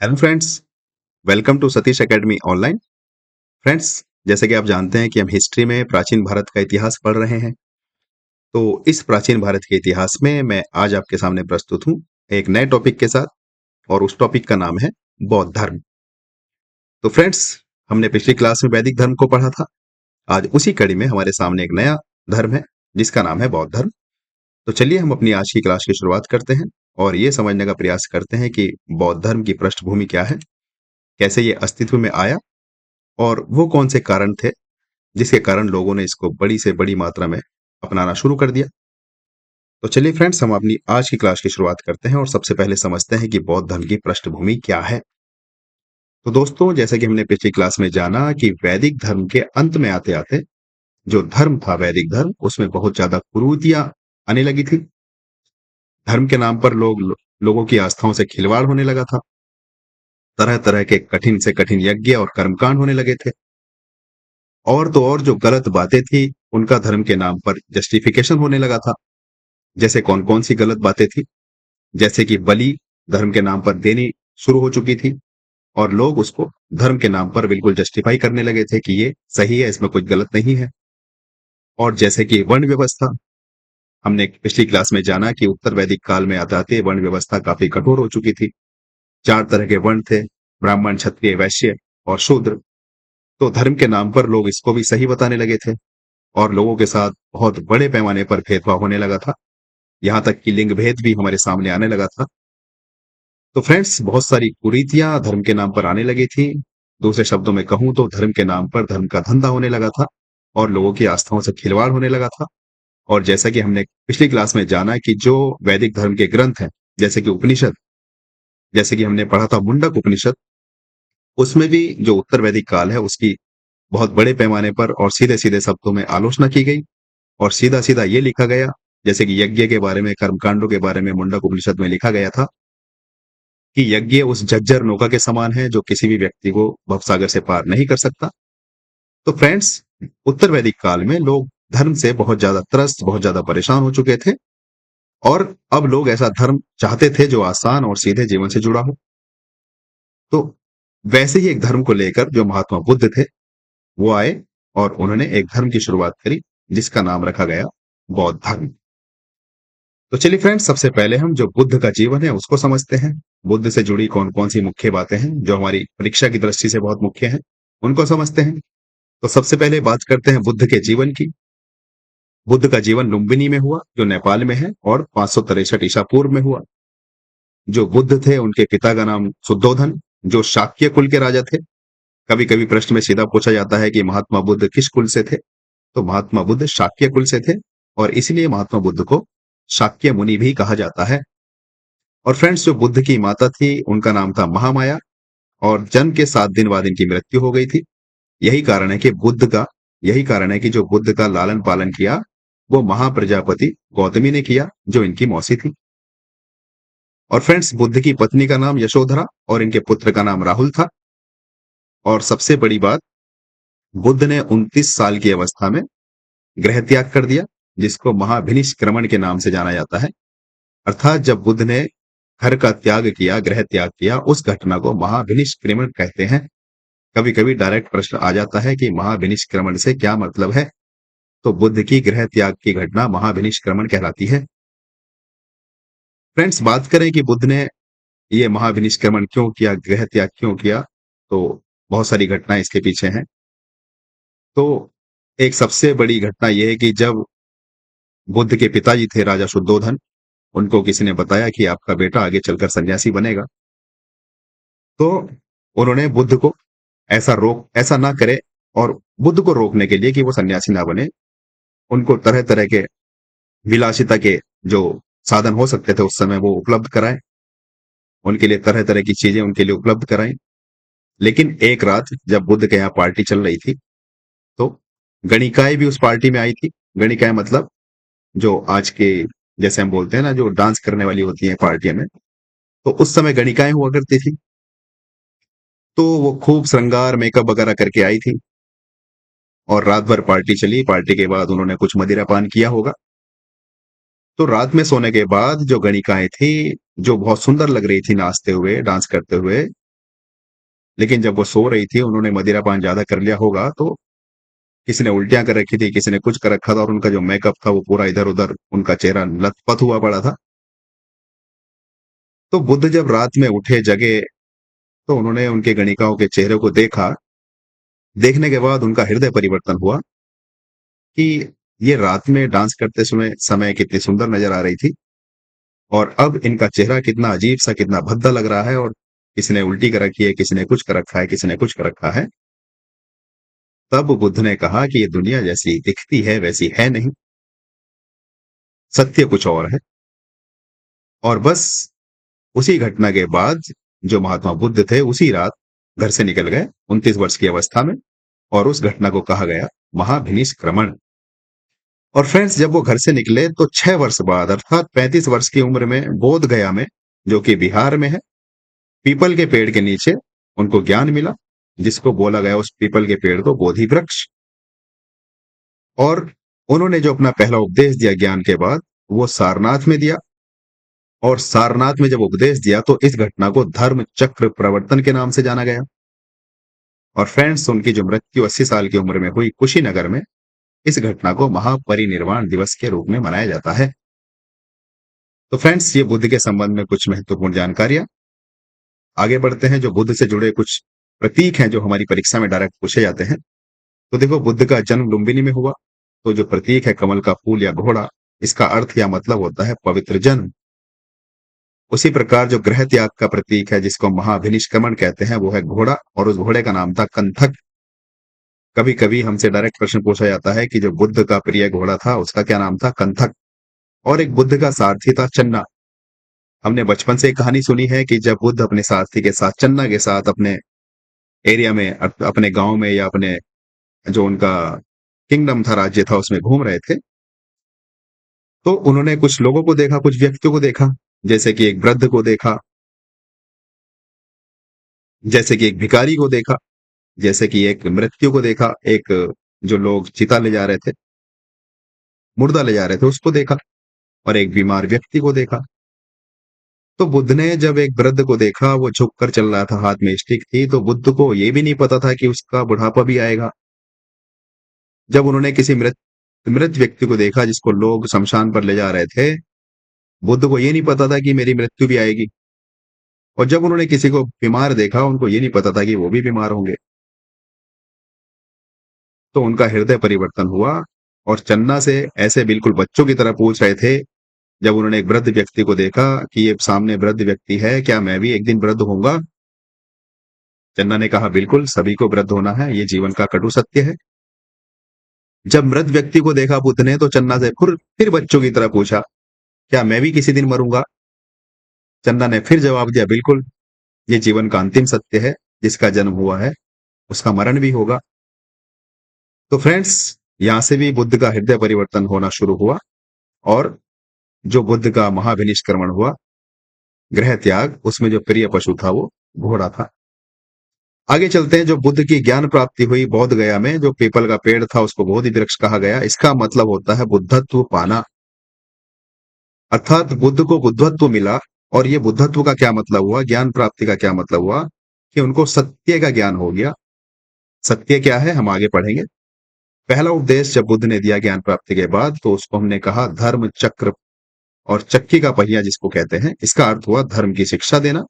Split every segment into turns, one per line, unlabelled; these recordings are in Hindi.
Hello friends, welcome to Satish Academy online. Friends, जैसे कि आप जानते हैं कि हम हिस्ट्री में प्राचीन भारत का इतिहास पढ़ रहे हैं। तो इस प्राचीन भारत के इतिहास में मैं आज आपके सामने प्रस्तुत हूँ एक नए टॉपिक के साथ, और उस टॉपिक का नाम है बौद्ध धर्म। तो फ्रेंड्स, हमने पिछली क्लास में वैदिक धर्म को पढ़ा था। आज उसी कड़ी में हमारे सामने एक नया धर्म है जिसका नाम है बौद्ध धर्म। तो चलिए हम अपनी आज की क्लास की शुरुआत करते हैं और ये समझने का प्रयास करते हैं कि बौद्ध धर्म की पृष्ठभूमि क्या है, कैसे ये अस्तित्व में आया और वो कौन से कारण थे जिसके कारण लोगों ने इसको बड़ी से बड़ी मात्रा में अपनाना शुरू कर दिया। तो चलिए फ्रेंड्स, हम अपनी आज की क्लास की शुरुआत करते हैं और सबसे पहले समझते हैं कि बौद्ध धर्म की पृष्ठभूमि क्या है। तो दोस्तों, जैसे कि हमने पिछली क्लास में जाना कि वैदिक धर्म के अंत में आते आते जो धर्म था वैदिक धर्म, उसमें बहुत ज्यादा कुरीतियां आने लगी थी। धर्म के नाम पर लोगों की आस्थाओं से खिलवाड़ होने लगा था। तरह तरह के कठिन से कठिन यज्ञ और कर्मकांड होने लगे थे। और तो और जो गलत बातें थी उनका धर्म के नाम पर जस्टिफिकेशन होने लगा था। जैसे कौन कौन सी गलत बातें थी, जैसे कि बलि धर्म के नाम पर देनी शुरू हो चुकी थी और लोग उसको धर्म के नाम पर बिल्कुल जस्टिफाई करने लगे थे कि ये सही है, इसमें कुछ गलत नहीं है। और जैसे कि वर्ण व्यवस्था, हमने पिछली क्लास में जाना कि उत्तर वैदिक काल में आते आते वर्ण व्यवस्था काफी कठोर हो चुकी थी। 4 तरह के वर्ण थे, ब्राह्मण, क्षत्रिय, वैश्य और शूद्र। तो धर्म के नाम पर लोग इसको भी सही बताने लगे थे और लोगों के साथ बहुत बड़े पैमाने पर भेदभाव होने लगा था। यहाँ तक कि लिंग भेद भी हमारे सामने आने लगा था। तो फ्रेंड्स, बहुत सारी कुरीतियां धर्म के नाम पर आने लगी थी। दूसरे शब्दों में कहूं तो धर्म के नाम पर धर्म का धंधा होने लगा था और लोगों की आस्थाओं से खिलवाड़ होने लगा था। और जैसा कि हमने पिछली क्लास में जाना कि जो वैदिक धर्म के ग्रंथ हैं, जैसे कि उपनिषद, जैसे कि हमने पढ़ा था मुंडक उपनिषद, उसमें भी जो उत्तर वैदिक काल है उसकी बहुत बड़े पैमाने पर और सीधे सीधे शब्दों में आलोचना की गई। और सीधा सीधा ये लिखा गया, जैसे कि यज्ञ के बारे में, कर्मकांडों के बारे में मुंडक उपनिषद में लिखा गया था कि यज्ञ उस झज्जर नौका के समान है जो किसी भी व्यक्ति को भवसागर से पार नहीं कर सकता। तो फ्रेंड्स, उत्तर वैदिक काल में लोग धर्म से बहुत ज्यादा त्रस्त, बहुत ज्यादा परेशान हो चुके थे और अब लोग ऐसा धर्म चाहते थे जो आसान और सीधे जीवन से जुड़ा हो। तो वैसे ही एक धर्म को लेकर जो महात्मा बुद्ध थे वो आए और उन्होंने एक धर्म की शुरुआत करी जिसका नाम रखा गया बौद्ध धर्म। तो चलिए फ्रेंड्स, सबसे पहले हम जो बुद्ध का जीवन है उसको समझते हैं। बुद्ध से जुड़ी कौन कौन सी मुख्य बातें हैं जो हमारी परीक्षा की दृष्टि से बहुत मुख्य हैं, उनको समझते हैं। तो सबसे पहले बात करते हैं बुद्ध के जीवन की। बुद्ध का जीवन लुम्बिनी में हुआ जो नेपाल में है और 563 ईसा पूर्व में हुआ। जो बुद्ध थे उनके पिता का नाम शुद्धोधन, जो शाक्य कुल के राजा थे। कभी कभी प्रश्न में सीधा पूछा जाता है कि महात्मा बुद्ध किस कुल से थे। तो महात्मा बुद्ध शाक्य कुल से थे और इसलिए महात्मा बुद्ध को शाक्य मुनि भी कहा जाता है। और फ्रेंड्स, जो बुद्ध की माता थी उनका नाम था महामाया और जन्म के 7 दिन बाद इनकी मृत्यु हो गई थी। यही कारण है कि यही कारण है कि जो बुद्ध का लालन पालन किया वो महाप्रजापति गौतमी ने किया जो इनकी मौसी थी। और फ्रेंड्स, बुद्ध की पत्नी का नाम यशोधरा और इनके पुत्र का नाम राहुल था। और सबसे बड़ी बात, बुद्ध ने 29 साल की अवस्था में गृह त्याग कर दिया जिसको महाभिनिष्क्रमण के नाम से जाना जाता है। अर्थात जब बुद्ध ने घर का त्याग किया, गृह त्याग किया, उस घटना को महाभिनिष्क्रमण कहते हैं। कभी कभी डायरेक्ट प्रश्न आ जाता है कि महाभिनिष्क्रमण से क्या मतलब है। तो बुद्ध की गृह त्याग की घटना महाभिनिष्क्रमण कहलाती है। फ्रेंड्स, बात करें कि बुद्ध ने ये महाभिनिष्क्रमण क्यों किया, गृह त्याग क्यों किया, तो बहुत सारी घटनाएं इसके पीछे हैं। तो एक सबसे बड़ी घटना यह है कि जब बुद्ध के पिताजी थे राजा शुद्धोधन, उनको किसी ने बताया कि आपका बेटा आगे चलकर सन्यासी बनेगा। तो उन्होंने बुद्ध को ऐसा ना करे और बुद्ध को रोकने के लिए कि वो सन्यासी ना बने, उनको तरह तरह के विलासिता के जो साधन हो सकते थे उस समय वो उपलब्ध कराए, उनके लिए तरह तरह की चीजें उनके लिए उपलब्ध कराई। लेकिन एक रात जब बुद्ध के यहाँ पार्टी चल रही थी तो गणिकाएं भी उस पार्टी में आई थी। गणिकाएं मतलब जो आज के, जैसे हम बोलते हैं ना, जो डांस करने वाली होती हैं पार्टियों में, तो उस समय गणिकाएं हुआ करती थी। तो वो खूब श्रृंगार मेकअप वगैरह करके आई थी और रात भर पार्टी चली। पार्टी के बाद उन्होंने कुछ मदिरा पान किया होगा। तो रात में सोने के बाद जो गणिकाएं थी, जो बहुत सुंदर लग रही थी नाचते हुए, डांस करते हुए, लेकिन जब वो सो रही थी, उन्होंने मदिरा पान ज़्यादा कर लिया होगा, तो किसी ने उल्टियाँ कर रखी थी, किसी ने कुछ कर रखा था और उनका जो मेकअप था वो पूरा इधर-उधर उनका चेहरा लथपथ हुआ पड़ा था। तो बुद्ध जब रात में उठे, जगे, तो उन्होंने उनके गणिकाओं के चेहरे को देखा। देखने के बाद उनका हृदय परिवर्तन हुआ कि ये रात में डांस करते समय कितनी सुंदर नज़र आ रही थी और अब इनका चेहरा कितना अजीब-सा, कितना भद्दा लग रहा है और किसी ने उल्टी कर रखी है, किसी ने कुछ कर रखा है, किसी ने कुछ कर रखा है। तब बुद्ध ने कहा कि ये दुनिया जैसी दिखती है, वैसी है नहीं, सत्य कुछ और है। और बस उसी घटना के बाद जो महात्मा बुद्ध थे, उसी रात घर से निकल गए 29 वर्ष की अवस्था में और उस घटना को कहा गया महाभिनिष्क्रमण। और फ्रेंड्स, जब वो घर से निकले तो 6 वर्ष बाद अर्थात 35 वर्ष की उम्र में बोध गया में, जो कि बिहार में है, पीपल के पेड़ के नीचे उनको ज्ञान मिला, जिसको बोला गया उस पीपल के पेड़ को बोधि वृक्ष। और उन्होंने जो अपना पहला उपदेश दिया ज्ञान के बाद, वो सारनाथ में दिया। और सारनाथ में जब उपदेश दिया तो इस घटना को धर्म चक्र प्रवर्तन के नाम से जाना गया। और फ्रेंड्स, उनकी जो मृत्यु 80 साल की उम्र में हुई कुशीनगर में, इस घटना को महापरिनिर्वाण दिवस के रूप में मनाया जाता है। तो फ्रेंड्स, ये बुद्ध के संबंध में कुछ महत्वपूर्ण जानकारियां। आगे बढ़ते हैं। जो बुद्ध से जुड़े कुछ प्रतीक हैं जो हमारी परीक्षा में डायरेक्ट पूछे जाते हैं। तो देखो, बुद्ध का जन्म लुम्बिनी में हुआ। तो जो प्रतीक है कमल का फूल या घोड़ा, इसका अर्थ या मतलब होता है पवित्र जन्म। उसी प्रकार जो गृह त्याग का प्रतीक है, जिसको महाभिनिष्क्रमण कहते हैं, वो है घोड़ा और उस घोड़े का नाम था कंथक। कभी कभी हमसे डायरेक्ट प्रश्न पूछा जाता है कि जो बुद्ध का प्रिय घोड़ा था उसका क्या नाम था? कंथक। और एक बुद्ध का सारथी था चन्ना। हमने बचपन से एक कहानी सुनी है कि जब बुद्ध अपने सारथी के साथ, चन्ना के साथ, अपने एरिया में, अपने गांव में या अपने जो उनका किंगडम था, राज्य था, उसमें घूम रहे थे, तो उन्होंने कुछ लोगों को देखा, कुछ व्यक्तियों को देखा। जैसे कि एक वृद्ध को देखा, जैसे कि एक भिखारी को देखा, जैसे कि एक मृत्यु को देखा, एक जो लोग चिता ले जा रहे थे, मुर्दा ले जा रहे थे, उसको देखा, और एक बीमार व्यक्ति को देखा। तो बुद्ध ने जब एक वृद्ध को देखा, वो झुक कर चल रहा था, हाथ में स्टिक थी, तो बुद्ध को ये भी नहीं पता था कि उसका बुढ़ापा भी आएगा। जब उन्होंने किसी मृत मृत व्यक्ति को देखा जिसको लोग शमशान पर ले जा रहे थे, बुद्ध को ये नहीं पता था कि मेरी मृत्यु भी आएगी। और जब उन्होंने किसी को बीमार देखा, उनको ये नहीं पता था कि वो भी बीमार होंगे। तो उनका हृदय परिवर्तन हुआ और चन्ना से ऐसे बिल्कुल बच्चों की तरह पूछ रहे थे। जब उन्होंने एक वृद्ध व्यक्ति को देखा कि ये सामने वृद्ध व्यक्ति है, क्या मैं भी एक दिन वृद्ध होऊंगा? चन्ना ने कहा, बिल्कुल, सभी को वृद्ध होना है, ये जीवन का कटु सत्य है। जब मृत व्यक्ति को देखा बुद्ध ने, तो चन्ना से फिर बच्चों की तरह पूछा, क्या मैं भी किसी दिन मरूंगा? चन्ना ने फिर जवाब दिया, बिल्कुल, ये जीवन का अंतिम सत्य है, जिसका जन्म हुआ है उसका मरण भी होगा। तो फ्रेंड्स, यहां से भी बुद्ध का हृदय परिवर्तन होना शुरू हुआ और जो बुद्ध का महाभिनिष्क्रमण हुआ, गृह त्याग, उसमें जो प्रिय पशु था वो घोड़ा था। आगे चलते हैं। जो बुद्ध की ज्ञान प्राप्ति हुई बोध गया में, जो पीपल का पेड़ था उसको बोधि वृक्ष कहा गया। इसका मतलब होता है बुद्धत्व पाना, अर्थात बुद्ध को बुद्धत्व मिला। और ये बुद्धत्व का क्या मतलब हुआ, ज्ञान प्राप्ति का क्या मतलब हुआ, कि उनको सत्य का ज्ञान हो गया। सत्य क्या है, हम आगे पढ़ेंगे। पहला उपदेश जब बुद्ध ने दिया ज्ञान प्राप्ति के बाद, तो उसको हमने कहा धर्म चक्र और चक्की का पहिया जिसको कहते हैं। इसका अर्थ हुआ धर्म की शिक्षा देना।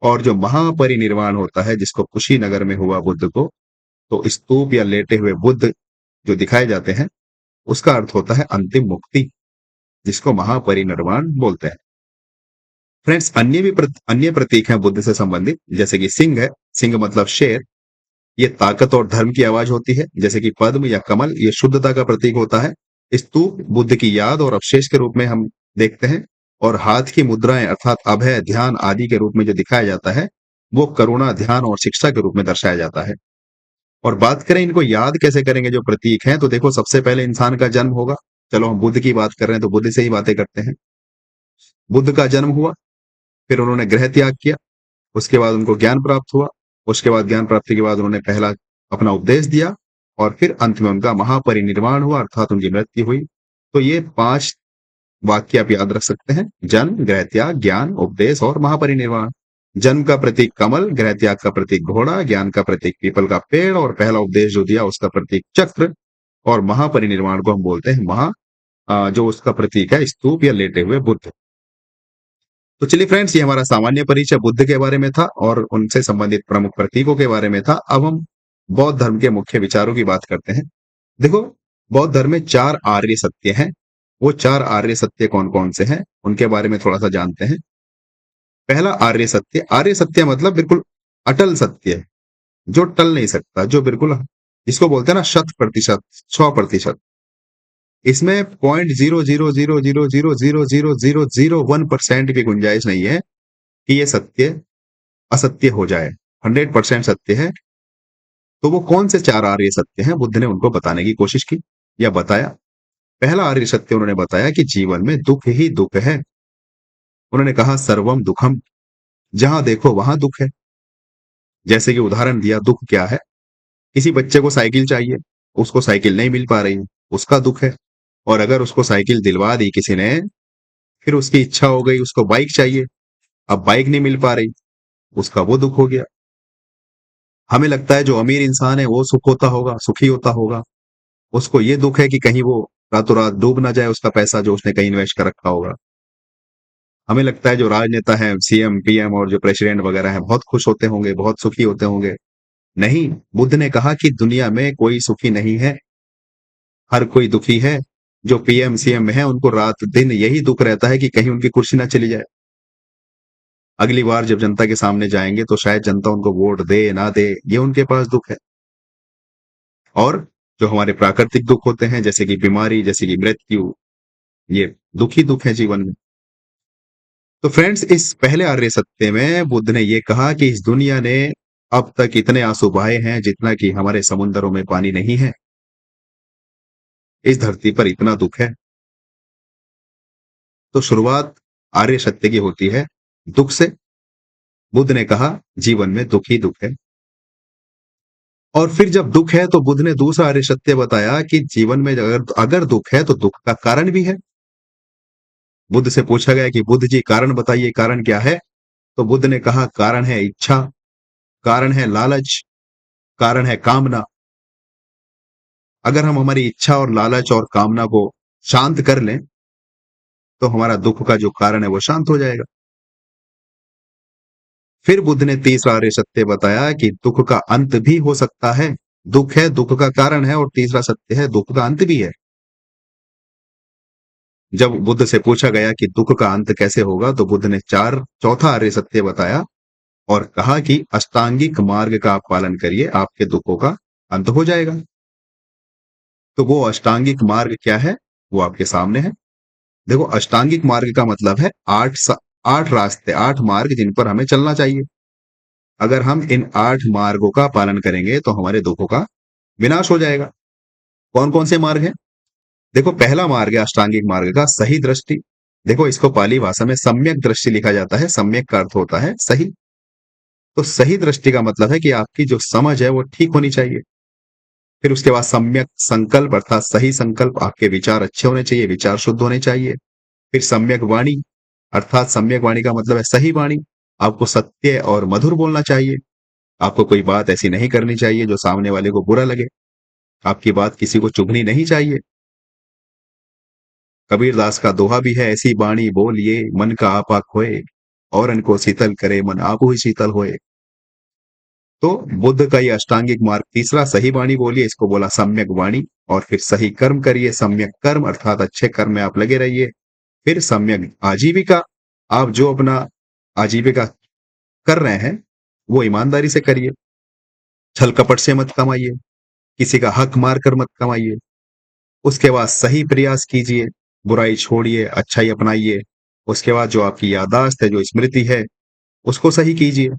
और जो महापरिनिर्वाण होता है, जिसको कुशीनगर में हुआ बुद्ध को, तो स्तूप या लेटे हुए बुद्ध जो दिखाए जाते हैं, उसका अर्थ होता है अंतिम मुक्ति, जिसको महापरिनिर्वाण बोलते हैं। फ्रेंड्स, अन्य प्रतीक हैं बुद्ध से संबंधित, जैसे कि सिंह है। सिंह मतलब शेर। ये ताकत और धर्म की आवाज होती है। जैसे कि पद्म या कमल, ये शुद्धता का प्रतीक होता है। स्तूप बुद्ध की याद और अवशेष के रूप में हम देखते हैं। और हाथ की मुद्राएं अर्थात अभय, ध्यान आदि के रूप में जो दिखाया जाता है, वो करुणा, ध्यान और शिक्षा के रूप में दर्शाया जाता है। और बात करें इनको याद कैसे करेंगे जो प्रतीक हैं, तो देखो, सबसे पहले इंसान का जन्म होगा। चलो, हम बुद्ध की बात कर रहे हैं तो बुद्ध से ही बातें करते हैं। बुद्ध का जन्म हुआ, फिर उन्होंने गृह त्याग किया, उसके बाद उनको ज्ञान प्राप्त हुआ, उसके बाद ज्ञान प्राप्ति के बाद उन्होंने पहला अपना उपदेश दिया, और फिर अंत में उनका महापरिनिर्वाण हुआ, अर्थात उनकी मृत्यु हुई। तो ये 5 वाक्य आप याद रख सकते हैं: जन्म, गृह त्याग, ज्ञान, उपदेश और महापरिनिर्वाण। जन्म का प्रतीक कमल, गृह त्याग का प्रतीक घोड़ा, ज्ञान का प्रतीक पीपल का पेड़ और पहला उपदेश जो दिया उसका प्रतीक चक्र, और महापरिनिर्वाण को हम बोलते हैं जो उसका प्रतीक है स्तूप या लेटे हुए बुद्ध। तो चलिए फ्रेंड्स, ये हमारा सामान्य परिचय बुद्ध के बारे में था और उनसे संबंधित प्रमुख प्रतीकों के बारे में था। अब हम बौद्ध धर्म के मुख्य विचारों की बात करते हैं। देखो, बौद्ध धर्म में 4 आर्य सत्य हैं। वो 4 आर्य सत्य कौन-कौन से हैं, उनके बारे में थोड़ा-सा जानते हैं। पहला आर्य सत्य मतलब बिल्कुल अटल सत्य है, जो टल नहीं सकता, जो बिल्कुल जिसको बोलते हैं ना शत प्रतिशत, 100%। इसमें 0.00000000001% की गुंजाइश नहीं है कि ये सत्य असत्य हो जाए। 100% सत्य है। तो वो कौन से 4 आर्य सत्य हैं, बुद्ध ने उनको बताने की कोशिश की या बताया। पहला आर्य सत्य उन्होंने बताया कि जीवन में दुख ही दुख है। उन्होंने कहा सर्वम दुखम, जहां देखो वहां दुख है। जैसे कि उदाहरण दिया, दुख क्या है? किसी बच्चे को साइकिल चाहिए, उसको साइकिल नहीं मिल पा रही, उसका दुख है। और अगर उसको साइकिल दिलवा दी किसी ने, फिर उसकी इच्छा हो गई उसको बाइक चाहिए, अब बाइक नहीं मिल पा रही, उसका वो दुख हो गया। हमें लगता है जो अमीर इंसान है वो सुख होता होगा, सुखी होता होगा, उसको ये दुख है कि कहीं वो रातों रात डूब ना जाए उसका पैसा जो उसने कहीं इन्वेस्ट कर रखा होगा। हमें लगता है जो राजनेता है, सीएम पीएम और जो प्रेसिडेंट वगैरह है, बहुत खुश होते होंगे, बहुत सुखी होते होंगे। नहीं, बुद्ध ने कहा कि दुनिया में कोई सुखी नहीं है, हर कोई दुखी है। जो पीएम सीएम है उनको रात दिन यही दुख रहता है कि कहीं उनकी कुर्सी ना चली जाए। अगली बार जब जनता के सामने जाएंगे तो शायद जनता उनको वोट दे ना दे, ये उनके पास दुख है। और जो हमारे प्राकृतिक दुख होते हैं, जैसे कि बीमारी, जैसे कि मृत्यु, ये दुखी दुख है जीवन में। तो फ्रेंड्स, इस पहले आर्य सत्य में बुद्ध ने ये कहा कि इस दुनिया ने अब तक इतने आंसू बहाए हैं जितना कि हमारे समुद्रों में पानी नहीं है। इस धरती पर इतना दुख है। तो शुरुआत आर्य सत्य की होती है दुख से। बुद्ध ने कहा जीवन में दुख ही दुख है। और फिर जब दुख है तो बुद्ध ने दूसरा आर्य सत्य बताया कि जीवन में अगर अगर दुख है तो दुख का कारण भी है। बुद्ध से पूछा गया कि बुद्ध जी कारण बताइए, कारण क्या है? तो बुद्ध ने कहा कारण है इच्छा, कारण है लालच, कारण है कामना। अगर हम हमारी इच्छा और लालच और कामना को शांत कर लें तो हमारा दुख का जो कारण है वो शांत हो जाएगा। फिर बुद्ध ने तीसरा आर्य सत्य बताया कि दुख का अंत भी हो सकता है। दुख है, दुख का कारण है, और तीसरा सत्य है दुख का अंत भी है। जब बुद्ध से पूछा गया कि दुख का अंत कैसे होगा तो बुद्ध ने चौथा आर्य सत्य बताया और कहा कि अष्टांगिक मार्ग का आप पालन करिए, आपके दुखों का अंत हो जाएगा। तो वो अष्टांगिक मार्ग क्या है, वो आपके सामने है। देखो, अष्टांगिक मार्ग का मतलब है 8 रास्ते, 8 मार्ग जिन पर हमें चलना चाहिए। अगर हम इन 8 मार्गों का पालन करेंगे तो हमारे दुखों का विनाश हो जाएगा। कौन कौन से मार्ग हैं? देखो, पहला मार्ग है अष्टांगिक मार्ग का सही दृष्टि। देखो, इसको पाली भाषा में सम्यक दृष्टि लिखा जाता है। सम्यक का अर्थ होता है सही। तो सही दृष्टि का मतलब है कि आपकी जो समझ है वो ठीक होनी चाहिए। फिर उसके बाद सम्यक संकल्प अर्थात सही संकल्प, आपके विचार अच्छे होने चाहिए, विचार शुद्ध होने चाहिए। फिर सम्यक वाणी अर्थात सम्यक वाणी का मतलब है सही वाणी। आपको सत्य और मधुर बोलना चाहिए। आपको कोई बात ऐसी नहीं करनी चाहिए जो सामने वाले को बुरा लगे। आपकी बात किसी को चुभनी नहीं चाहिए। कबीर दास का दोहा भी है, ऐसी बाणी बोलिए मन का आपा खोए, औरन को शीतल करे मन आपो ही शीतल होए। तो बुद्ध का ये अष्टांगिक मार्ग तीसरा, सही वाणी बोलिए, इसको बोला सम्यक वाणी। और फिर सही कर्म करिए, सम्यक कर्म अर्थात अच्छे कर्म में आप लगे रहिए। फिर सम्यक आजीविका, आप जो अपना आजीविका कर रहे हैं वो ईमानदारी से करिए, छल कपट से मत कमाइए, किसी का हक मार कर मत कमाइए। उसके बाद सही प्रयास कीजिए, बुराई छोड़िए, अच्छाई अपनाइए। उसके बाद जो आपकी याददाश्त है, जो स्मृति है, उसको सही कीजिए,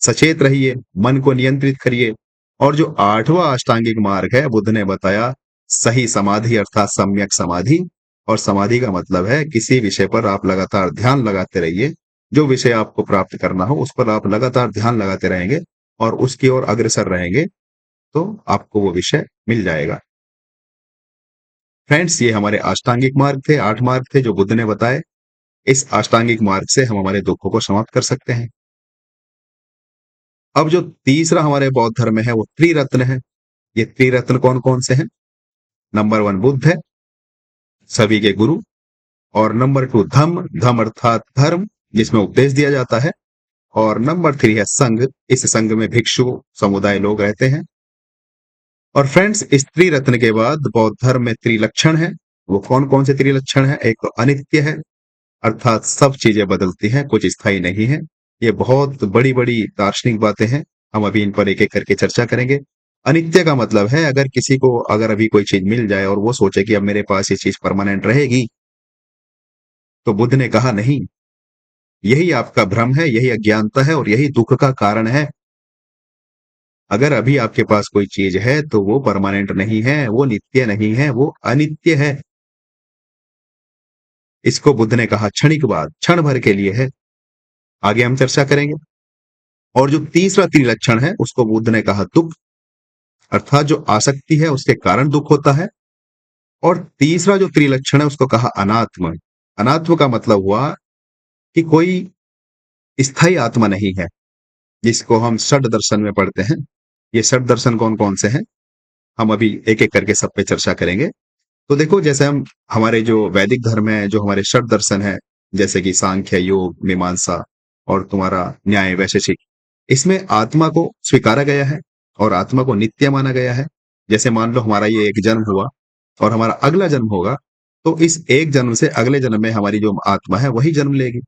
सचेत रहिए, मन को नियंत्रित करिए। और जो 8वां अष्टांगिक मार्ग है बुद्ध ने बताया सही समाधि अर्थात सम्यक समाधि। और समाधि का मतलब है किसी विषय पर आप लगातार ध्यान लगाते रहिए। जो विषय आपको प्राप्त करना हो उस पर आप लगातार ध्यान लगाते रहेंगे और उसकी ओर अग्रसर रहेंगे तो आपको वो विषय मिल जाएगा। फ्रेंड्स, ये हमारे अष्टांगिक मार्ग थे, 8 मार्ग थे जो बुद्ध ने बताए। इस अष्टांगिक मार्ग से हम हमारे दुखों को समाप्त कर सकते हैं। अब जो तीसरा हमारे बौद्ध धर्म में है वो त्रिरत्न है। ये त्रिरत्न कौन-कौन से हैं? नंबर 1 बुद्ध है, सभी के गुरु। और नंबर 2 धम्म, धम्म अर्थात धर्म जिसमें उपदेश दिया जाता है। और नंबर 3 है संघ, इस संघ में भिक्षु समुदाय लोग रहते हैं। और फ्रेंड्स, इस त्रिरत्न के बाद बौद्ध धर्म में त्रिलक्षण है। वो कौन-कौन से त्रिलक्षण है? एक तो अनित्य है, अर्थात सब चीजें बदलती हैं, कुछ स्थायी नहीं है। ये बहुत बड़ी-बड़ी दार्शनिक बातें हैं। हम अभी इन पर एक-एक करके चर्चा करेंगे। अनित्य का मतलब है अगर किसी को अगर अभी कोई चीज मिल जाए और वो सोचे कि अब मेरे पास ये चीज परमानेंट रहेगी, तो बुद्ध ने कहा नहीं, यही आपका भ्रम है, यही अज्ञानता है और यही दुख का कारण है। अगर अभी आपके पास कोई चीज है तो वो परमानेंट नहीं है, वो नित्य नहीं है, वो अनित्य है। इसको बुद्ध ने कहा क्षणिकवाद, क्षण भर के लिए है। आगे हम चर्चा करेंगे। और जो तीसरा त्रिलक्षण है उसको बुद्ध ने कहा दुख, अर्थात जो आसक्ति है उसके कारण दुख होता है। और तीसरा जो त्रिलक्षण है उसको कहा अनात्म। अनात्म का मतलब हुआ कि कोई स्थायी आत्मा नहीं है, जिसको हम षड दर्शन में पढ़ते हैं। ये षड दर्शन कौन कौन से हैं, हम अभी एक एक करके सब पे चर्चा करेंगे। तो देखो, जैसे हम हमारे जो वैदिक धर्म है, जो हमारे षड दर्शन है, जैसे कि सांख्य, योग, मीमांसा और तुम्हारा न्याय वैशेषिक, इसमें आत्मा को स्वीकारा गया है और आत्मा को नित्य माना गया है। जैसे मान लो हमारा ये एक जन्म हुआ और हमारा अगला जन्म होगा, तो इस एक जन्म से अगले जन्म में हमारी जो आत्मा है वही जन्म लेगी।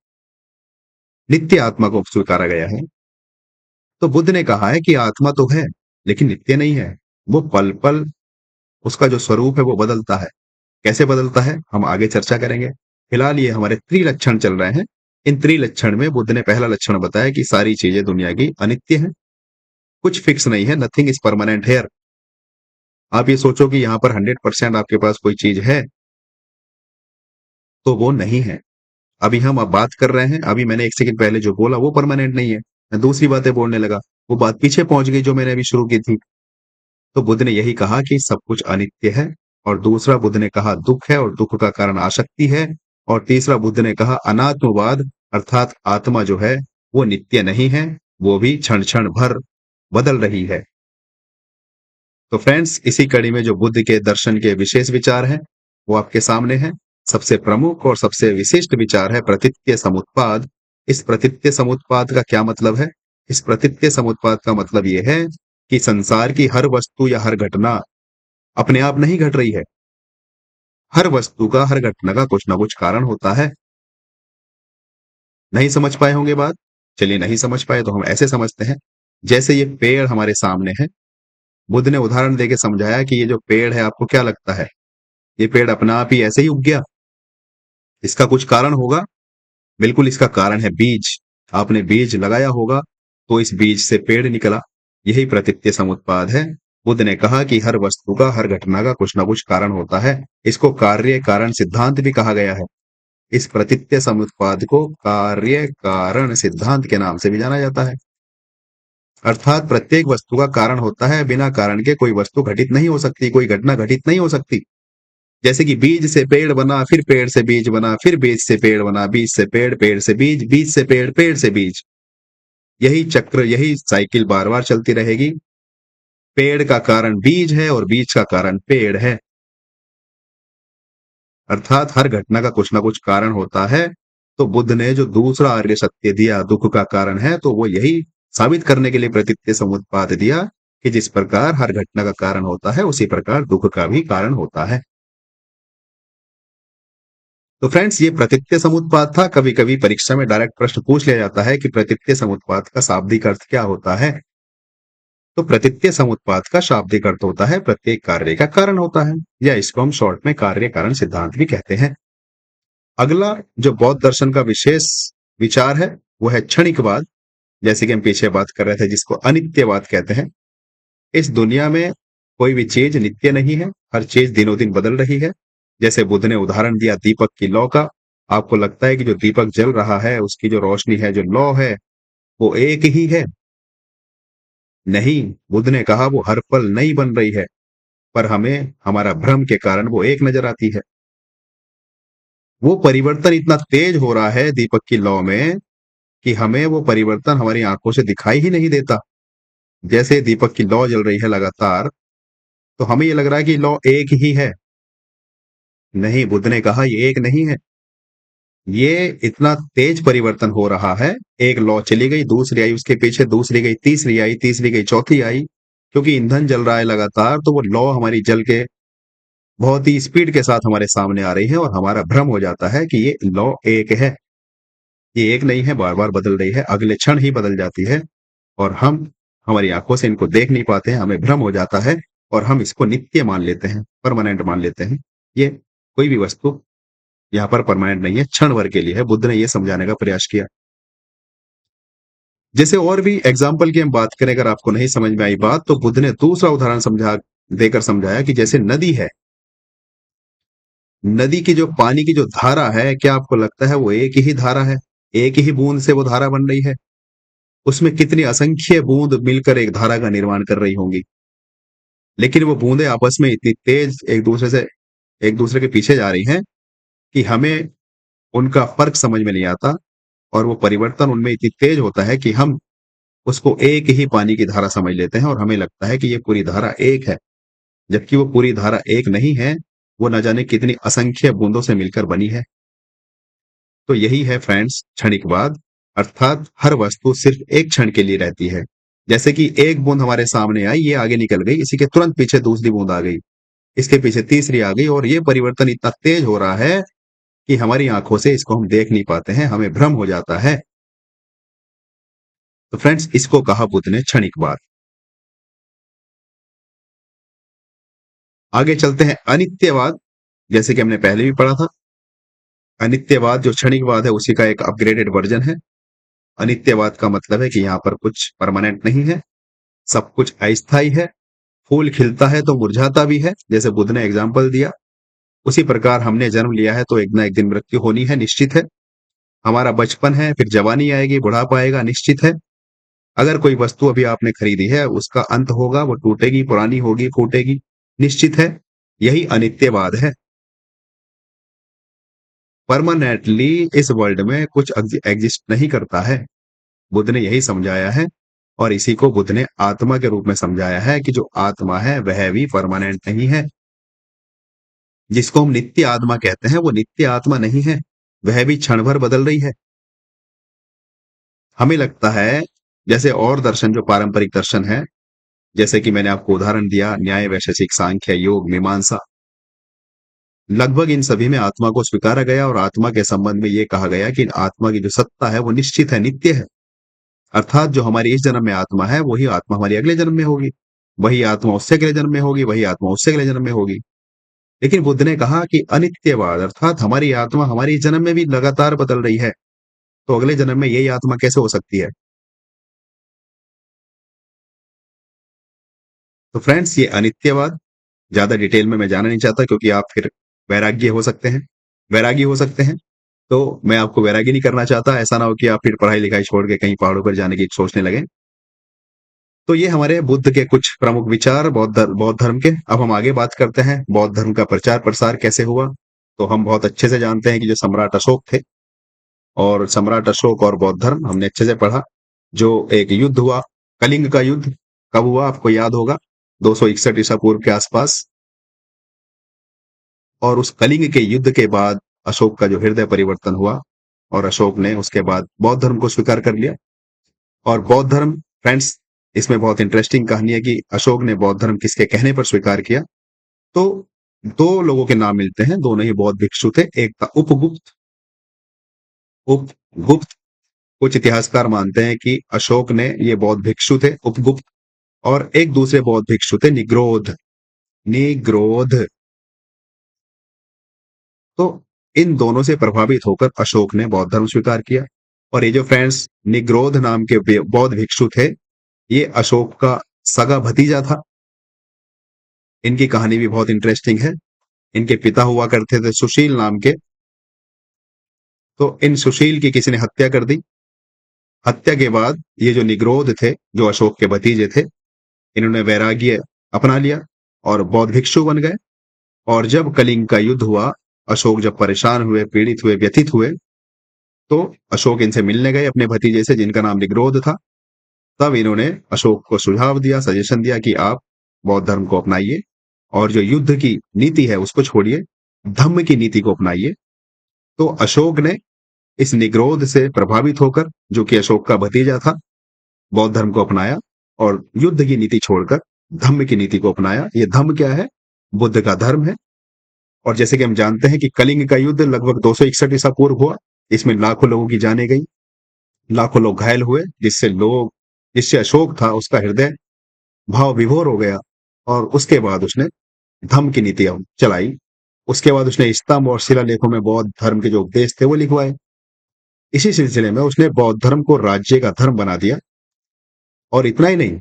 नित्य आत्मा को स्वीकारा गया है। तो बुद्ध ने कहा है कि आत्मा तो है लेकिन नित्य नहीं है। वो पल पल उसका जो स्वरूप है वो बदलता है। कैसे बदलता है हम आगे चर्चा करेंगे। फिलहाल ये हमारे त्रिलक्षण चल रहे हैं। इन त्रिलक्षण में बुद्ध ने पहला लक्षण बताया कि सारी चीजें दुनिया की अनित्य हैं, कुछ फिक्स नहीं है, नथिंग इज परमानेंट हेयर। आप ये सोचो कि यहाँ पर 100% आपके पास कोई चीज है, तो वो नहीं है। अभी हम अब बात कर रहे हैं, अभी मैंने एक सेकंड पहले जो बोला वो परमानेंट नहीं है, मैं दूसरी बातें बोलने लगा, वो बात पीछे पहुंच गई जो मैंने अभी शुरू की थी। तो बुद्ध ने यही कहा कि सब कुछ अनित्य है। और दूसरा बुद्ध ने कहा दुख है और दुख का कारण आसक्ति है। और तीसरा बुद्ध ने कहा अनात्मवाद, अर्थात आत्मा जो है वो नित्य नहीं है, वो भी क्षण क्षण भर बदल रही है। तो फ्रेंड्स, इसी कड़ी में जो बुद्ध के दर्शन के विशेष विचार हैं वो आपके सामने हैं। सबसे प्रमुख और सबसे विशिष्ट विचार है प्रतीत्य समुत्पाद। इस प्रतीत्य समुत्पाद का क्या मतलब है? इस प्रतीत्य समुत्पाद का मतलब ये है कि संसार की हर वस्तु या हर घटना अपने आप नहीं घट रही है। हर वस्तु का, हर घटना का कुछ ना कुछ कारण होता है। नहीं समझ पाए होंगे बात? चलिए, नहीं समझ पाए तो हम ऐसे समझते हैं। जैसे ये पेड़ हमारे सामने है, बुद्ध ने उदाहरण देके समझाया कि ये जो पेड़ है आपको क्या लगता है, ये पेड़ अपना आप ही ऐसे ही उग गया? इसका कुछ कारण होगा। बिल्कुल, इसका कारण है बीज। आपने बीज लगाया होगा तो इस बीज से पेड़ निकला। यही प्रतीत्य समुत्पाद है। बुद्ध ने कहा कि हर वस्तु का, हर घटना का कुछ ना कुछ कारण होता है। इसको कार्य कारण सिद्धांत भी कहा गया है। इस प्रतीत्य समुत्पाद को कार्य कारण सिद्धांत के नाम से भी जाना जाता है। अर्थात प्रत्येक वस्तु का कारण होता है, बिना कारण के कोई वस्तु घटित नहीं हो सकती, कोई घटना घटित नहीं हो सकती। जैसे कि बीज से पेड़ बना, फिर पेड़ से बीज बना, फिर बीज से पेड़ बना, बीज से पेड़, पेड़ से बीज, बीज से पेड़, पेड़ से बीज। यही चक्र, यही साइकिल बार बार चलती रहेगी। पेड़ का कारण बीज है और बीज का कारण पेड़ है। अर्थात हर घटना का कुछ ना कुछ कारण होता है। तो बुद्ध ने जो दूसरा आर्य सत्य दिया, दुख का कारण है, तो वो यही साबित करने के लिए प्रतीत्य समुत्पाद दिया कि जिस प्रकार हर घटना का कारण होता है, उसी प्रकार दुख का भी कारण होता है। तो फ्रेंड्स, ये प्रतीत्य समुत्पाद था। कभी कभी परीक्षा में डायरेक्ट प्रश्न पूछ लिया जाता है कि प्रतीत्य समुत्पाद का शाब्दिक अर्थ क्या होता है। तो प्रतीत्य समुत्पाद का शाब्दिक अर्थ होता है प्रत्येक कार्य का कारण होता है, या इसको हम शॉर्ट में कार्य कारण सिद्धांत भी कहते हैं। अगला जो बौद्ध दर्शन का विशेष विचार है वो है क्षणिकवाद। जैसे कि हम पीछे बात कर रहे थे, जिसको अनित्यवाद कहते हैं। इस दुनिया में कोई भी चीज नित्य नहीं है, हर चीज दिनों दिन बदल रही है। जैसे बुद्ध ने उदाहरण दिया दीपक की लौ का। आपको लगता है कि जो दीपक जल रहा है उसकी जो रोशनी है, जो लौ है, वो एक ही है? नहीं, बुद्ध ने कहा वो हर पल नई बन रही है, पर हमें हमारा भ्रम के कारण वो एक नजर आती है। वो परिवर्तन इतना तेज हो रहा है दीपक की लौ में कि हमें वो परिवर्तन हमारी आंखों से दिखाई ही नहीं देता। जैसे दीपक की लौ जल रही है लगातार, तो हमें ये लग रहा है कि लौ एक ही है। नहीं, बुद्ध ने कहा ये एक नहीं है। ये इतना तेज परिवर्तन हो रहा है। एक लौ चली गई, दूसरी आई, उसके पीछे दूसरी गई, तीसरी आई, तीसरी गई, चौथी आई। क्योंकि ईंधन जल रहा है लगातार, तो वो लौ हमारी जल के बहुत ही स्पीड के साथ हमारे सामने आ रही है, और हमारा भ्रम हो जाता है कि ये लौ एक है। ये एक नहीं है, बार बार बदल रही है, अगले क्षण ही बदल जाती है। और हम हमारी आंखों से इनको देख नहीं पाते हैं, हमें भ्रम हो जाता है, और हम इसको नित्य मान लेते हैं, परमानेंट मान लेते हैं। ये कोई भी वस्तु यहाँ पर परमानेंट नहीं है, क्षण भर के लिए है। बुद्ध ने ये समझाने का प्रयास किया। जैसे और भी एग्जाम्पल की हम बात करें, अगर आपको नहीं समझ में आई बात, तो बुद्ध ने दूसरा उदाहरण देकर समझाया कि जैसे नदी है, नदी की जो पानी की जो धारा है, क्या आपको लगता है वो एक ही धारा है? एक ही बूंद से वो धारा बन रही है? उसमें कितनी असंख्य बूंद मिलकर एक धारा का निर्माण कर रही होंगी। लेकिन वो बूंदें आपस में इतनी तेज एक दूसरे के पीछे जा रही हैं कि हमें उनका फर्क समझ में नहीं आता, और वो परिवर्तन उनमें इतनी तेज होता है कि हम उसको एक ही पानी की धारा समझ लेते हैं, और हमें लगता है कि ये पूरी धारा एक है, जबकि वो पूरी धारा एक नहीं है। वो न जाने कितनी असंख्य बूंदों से मिलकर बनी है। तो यही है फ्रेंड्स क्षणिकवाद, अर्थात हर वस्तु सिर्फ एक क्षण के लिए रहती है। जैसे कि एक बूंद हमारे सामने आई, ये आगे निकल गई, इसी के तुरंत पीछे दूसरी बूंद आ गई, इसके पीछे तीसरी आ गई, और ये परिवर्तन इतना तेज हो रहा है कि हमारी आंखों से इसको हम देख नहीं पाते हैं, हमें भ्रम हो जाता है। तो फ्रेंड्स, इसको कहा बुद्ध ने क्षणिकवाद। आगे चलते हैं अनित्यवाद। जैसे कि हमने पहले भी पढ़ा था, अनित्यवाद जो क्षणिकवाद है उसी का एक अपग्रेडेड वर्जन है। अनित्यवाद का मतलब है कि यहाँ पर कुछ परमानेंट नहीं है, सब कुछ अस्थायी है। फूल खिलता है तो मुरझाता भी है, जैसे बुद्ध ने एग्जाम्पल दिया। उसी प्रकार हमने जन्म लिया है तो एक ना एक दिन मृत्यु होनी है, निश्चित है। हमारा बचपन है, फिर जवानी आएगी, बुढ़ापा आएगा, निश्चित है। अगर कोई वस्तु अभी आपने खरीदी है, उसका अंत होगा, वो टूटेगी, पुरानी होगी, फूटेगी, निश्चित है। यही अनित्यवाद है। परमानेंटली इस वर्ल्ड में कुछ एग्जिस्ट नहीं करता है। बुद्ध ने यही समझाया है, और इसी को बुद्ध ने आत्मा के रूप में समझाया है कि जो आत्मा है वह भी परमानेंट नहीं है। जिसको हम नित्य आत्मा कहते हैं, वो नित्य आत्मा नहीं है, वह भी क्षण भर बदल रही है। हमें लगता है जैसे और दर्शन जो पारंपरिक दर्शन है, जैसे कि मैंने आपको उदाहरण दिया, न्याय, वैशेषिक, सांख्य, योग, मीमांसा, लगभग इन सभी में आत्मा को स्वीकारा गया, और आत्मा के संबंध में ये कहा गया कि आत्मा की जो सत्ता है वो निश्चित है, नित्य है। अर्थात जो हमारी इस जन्म में आत्मा है, वही आत्मा हमारी अगले जन्म में होगी, वही आत्मा उससे अगले जन्म में होगी, वही आत्मा उससे अगले जन्म में होगी। लेकिन बुद्ध ने कहा कि अनित्यवाद, अर्थात हमारी आत्मा हमारी इस जन्म में भी लगातार बदल रही है, तो अगले जन्म में यही आत्मा कैसे हो सकती है? तो फ्रेंड्स, ये अनित्यवाद, ज्यादा डिटेल में मैं जाना नहीं चाहता, क्योंकि आप फिर वैराग्य हो सकते हैं, वैरागी हो सकते हैं। तो मैं आपको वैरागी नहीं करना चाहता, ऐसा ना हो कि आप फिर पढ़ाई लिखाई छोड़ के कहीं पहाड़ों पर जाने की सोचने लगे। तो ये हमारे बुद्ध के कुछ प्रमुख विचार बौद्ध धर्म के। अब हम आगे बात करते हैं बौद्ध धर्म का प्रचार प्रसार कैसे हुआ। तो हम बहुत अच्छे से जानते हैं कि जो सम्राट अशोक थे, और सम्राट अशोक और बौद्ध धर्म हमने अच्छे से पढ़ा। जो एक युद्ध हुआ, कलिंग का युद्ध, कब हुआ आपको याद होगा, 261 ईसा पूर्व के आसपास। और उस कलिंग के युद्ध के बाद अशोक का जो हृदय परिवर्तन हुआ, और अशोक ने उसके बाद बौद्ध धर्म को स्वीकार कर लिया। और बौद्ध धर्म, फ्रेंड्स, इसमें बहुत इंटरेस्टिंग कहानी है कि अशोक ने बौद्ध धर्म किसके कहने पर स्वीकार किया। तो दो लोगों के नाम मिलते हैं, दोनों ही बौद्ध भिक्षु थे। एक था उपगुप्त। उपगुप्त, कुछ इतिहासकार मानते हैं कि अशोक ने, ये बौद्ध भिक्षु थे उपगुप्त। और एक दूसरे बौद्ध भिक्षु थे निग्रोध। निग्रोध। तो इन दोनों से प्रभावित होकर अशोक ने बौद्ध धर्म स्वीकार किया। और ये जो फ्रेंड्स निग्रोध नाम के बौद्ध भिक्षु थे, ये अशोक का सगा भतीजा था। इनकी कहानी भी बहुत इंटरेस्टिंग है। इनके पिता हुआ करते थे सुशील नाम के। तो इन सुशील की किसी ने हत्या कर दी। हत्या के बाद ये जो निग्रोध थे, जो अशोक के भतीजे थे, इन्होंने वैराग्य अपना लिया और बौद्ध भिक्षु बन गए। और जब कलिंग का युद्ध हुआ, अशोक जब परेशान हुए, पीड़ित हुए, व्यथित हुए, तो अशोक इनसे मिलने गए, अपने भतीजे से जिनका नाम निग्रोध था। तब इन्होंने अशोक को सुझाव दिया, सजेशन दिया कि आप बौद्ध धर्म को अपनाइए और जो युद्ध की नीति है उसको छोड़िए, धम्म की नीति को अपनाइए। तो अशोक ने इस निग्रोध से प्रभावित होकर, जो कि अशोक का भतीजा था, बौद्ध धर्म को अपनाया और युद्ध की नीति छोड़कर धम्म की नीति को अपनाया। ये धम्म क्या है? बुद्ध का धर्म है। और जैसे कि हम जानते हैं कि कलिंग का युद्ध लगभग 261 ईसा पूर्व हुआ। इसमें लाखों लोगों की जानें गई, लाखों लोग घायल हुए, जिससे अशोक था उसका हृदय भाव विभोर हो गया और उसके बाद उसने धम्म की नीति चलाई। उसके बाद उसने स्तंभ और शिलालेखों में बौद्ध धर्म के जो उपदेश थे वो लिखवाए। इसी सिलसिले में उसने बौद्ध धर्म को राज्य का धर्म बना दिया। और इतना ही नहीं,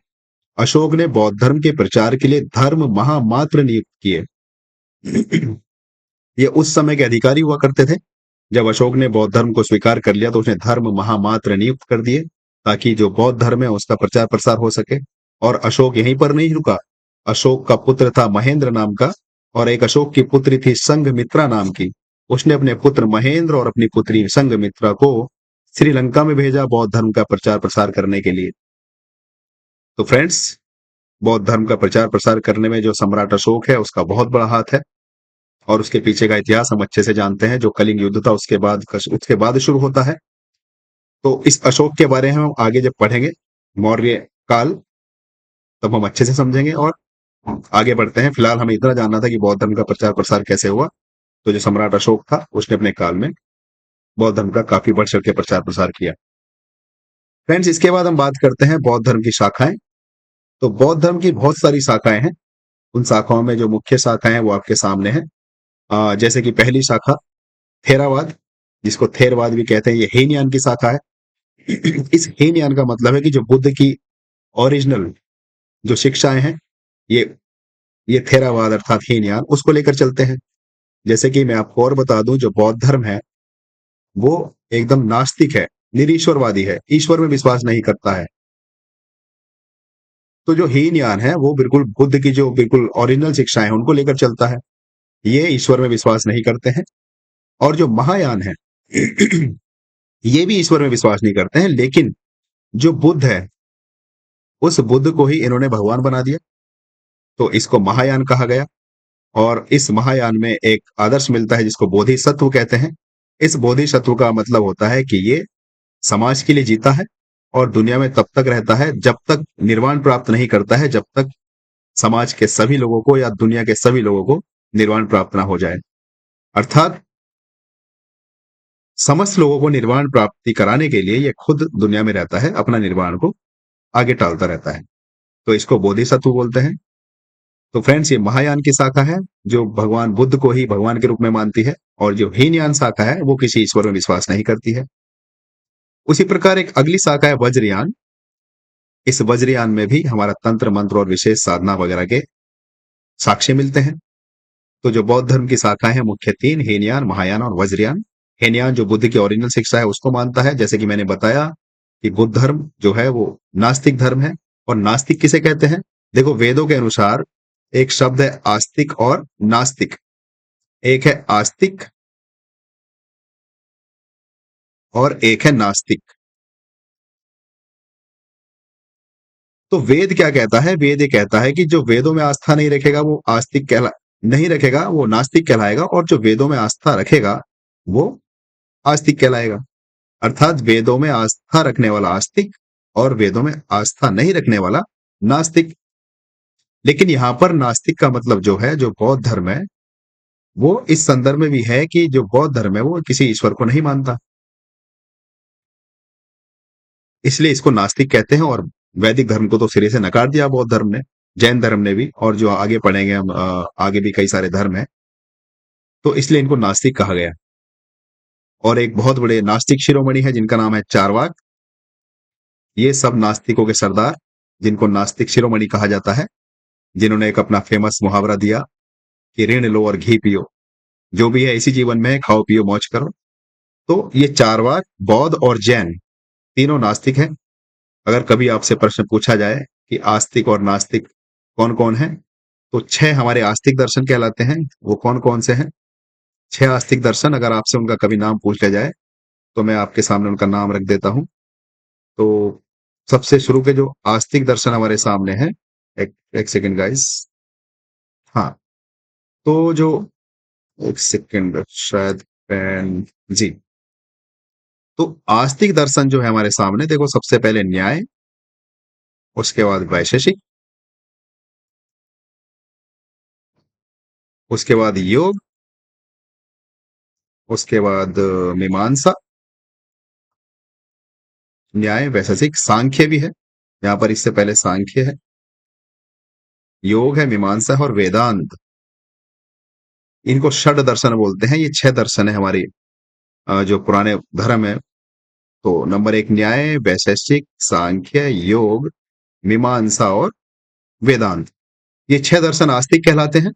अशोक ने बौद्ध धर्म के प्रचार के लिए धर्म महामात्र नियुक्त किए। ये उस समय के अधिकारी हुआ करते थे। जब अशोक ने बौद्ध धर्म को स्वीकार कर लिया तो उसने धर्म महामात्र नियुक्त कर दिए ताकि जो बौद्ध धर्म है उसका प्रचार प्रसार हो सके। और अशोक यहीं पर नहीं रुका। अशोक का पुत्र था महेंद्र नाम का, और एक अशोक की पुत्री थी संघमित्रा नाम की। उसने अपने पुत्र महेंद्र और अपनी पुत्री संघमित्रा को श्रीलंका में भेजा बौद्ध धर्म का प्रचार प्रसार करने के लिए। तो फ्रेंड्स, बौद्ध धर्म का प्रचार प्रसार करने में जो सम्राट अशोक है उसका बहुत बड़ा हाथ है, और उसके पीछे का इतिहास हम अच्छे से जानते हैं। जो कलिंग युद्ध था उसके बाद शुरू होता है। तो इस अशोक के बारे में हम आगे जब पढ़ेंगे, मौर्य काल, तब हम अच्छे से समझेंगे और आगे बढ़ते हैं। फिलहाल हमें इतना जानना था कि बौद्ध धर्म का प्रचार प्रसार कैसे हुआ। तो जो सम्राट अशोक था उसने अपने काल में बौद्ध धर्म का काफी बढ़ चढ़ के प्रचार प्रसार किया। फ्रेंड्स, इसके बाद हम बात करते हैं बौद्ध धर्म की शाखाएं। तो बौद्ध धर्म की बहुत सारी शाखाएं हैं। उन शाखाओं में जो मुख्य शाखाएं हैं वो आपके सामने है। जैसे कि पहली शाखा थेरावाद, जिसको थेरवाद भी कहते हैं, ये हीनयान की शाखा है। इस हीनयान का मतलब है कि जो बुद्ध की ओरिजिनल जो शिक्षाएं हैं, ये ये थेरावाद अर्थात हीनयान उसको लेकर चलते हैं। जैसे कि मैं आपको और बता दूं, जो बौद्ध धर्म है वो एकदम नास्तिक है, निरीश्वरवादी है, ईश्वर में विश्वास नहीं करता है। तो जो हीनयान है वो बिल्कुल बुद्ध की जो बिल्कुल ओरिजिनल शिक्षाएं हैं उनको लेकर चलता है। ये ईश्वर में विश्वास नहीं करते हैं। और जो महायान है ये भी ईश्वर में विश्वास नहीं करते हैं, लेकिन जो बुद्ध है उस बुद्ध को ही इन्होंने भगवान बना दिया। तो इसको महायान कहा गया। और इस महायान में एक आदर्श मिलता है जिसको बोधिसत्व कहते हैं। इस बोधिसत्व का मतलब होता है कि ये समाज के लिए जीता है और दुनिया में तब तक रहता है जब तक निर्वाण प्राप्त नहीं करता है, जब तक समाज के सभी लोगों को या दुनिया के सभी लोगों को निर्वाण प्राप्त ना हो जाए। अर्थात समस्त लोगों को निर्वाण प्राप्ति कराने के लिए ये खुद दुनिया में रहता है, अपना निर्वाण को आगे टालता रहता है। तो इसको बोधिसत्व बोलते हैं। तो फ्रेंड्स, ये महायान की शाखा है जो भगवान बुद्ध को ही भगवान के रूप में मानती है, और जो हीनयान शाखा है वो किसी ईश्वर में विश्वास नहीं करती है। उसी प्रकार एक अगली शाखा है वज्रयान। इस वज्रयान में भी हमारा तंत्र मंत्र और विशेष साधना वगैरह के साक्ष्य मिलते हैं। तो जो बौद्ध धर्म की शाखा है मुख्य तीन, हीनयान, महायान और वज्रयान। हीनयान जो बुद्ध की ओरिजिनल शिक्षा है उसको मानता है। जैसे कि मैंने बताया कि बुद्ध धर्म जो है वो नास्तिक धर्म है। और नास्तिक किसे कहते हैं? देखो, वेदों के अनुसार एक शब्द है आस्तिक और नास्तिक। एक है आस्तिक और एक है नास्तिक। तो वेद क्या कहता है? वेद ये कहता है कि जो वेदों में आस्था नहीं रखेगा वो आस्तिक नहीं रखेगा, वो नास्तिक कहलाएगा, और जो वेदों में आस्था रखेगा वो आस्तिक कहलाएगा। अर्थात वेदों में आस्था रखने वाला आस्तिक और वेदों में आस्था नहीं रखने वाला नास्तिक। लेकिन यहां पर नास्तिक का मतलब जो है, जो बौद्ध धर्म है, वो इस संदर्भ में भी है कि जो बौद्ध धर्म है वो किसी ईश्वर को नहीं मानता, इसलिए इसको नास्तिक कहते हैं। और वैदिक धर्म को तो सिरे से नकार दिया बौद्ध धर्म ने, जैन धर्म ने भी, और जो आगे पढ़ेंगे हम, आगे भी कई सारे धर्म है, तो इसलिए इनको नास्तिक कहा गया। और एक बहुत बड़े नास्तिक शिरोमणि है जिनका नाम है चारवाक। ये सब नास्तिकों के सरदार, जिनको नास्तिक शिरोमणि कहा जाता है, जिन्होंने एक अपना फेमस मुहावरा दिया कि ऋण लो और घी पियो, जो भी है इसी जीवन में, खाओ पियो मौज करो। तो ये चारवाक, बौद्ध और जैन तीनों नास्तिक हैं। अगर कभी आपसे प्रश्न पूछा जाए कि आस्तिक और नास्तिक कौन कौन है, तो 6 हमारे आस्तिक दर्शन कहलाते हैं। वो कौन कौन से हैं? 6 आस्तिक दर्शन। अगर आपसे उनका कभी नाम पूछ लिया जाए तो मैं आपके सामने उनका नाम रख देता हूं। तो सबसे शुरू के जो आस्तिक दर्शन हमारे सामने हैं, एक सेकंड गाइस। हाँ, तो जो एक सेकंड शायद पेन जी। तो आस्तिक दर्शन जो है हमारे सामने, देखो सबसे पहले न्याय, उसके बाद वैशेषिक, उसके बाद योग, उसके बाद मीमांसा, न्याय, वैशेषिक, सांख्य भी है यहाँ पर, इससे पहले सांख्य है, योग है, मीमांसा है और वेदांत। इनको षड दर्शन बोलते हैं। ये 6 दर्शन है हमारी जो पुराने धर्म है। तो नंबर 1 न्याय, वैशेषिक, सांख्य, योग, मीमांसा और वेदांत। ये 6 दर्शन आस्तिक कहलाते हैं।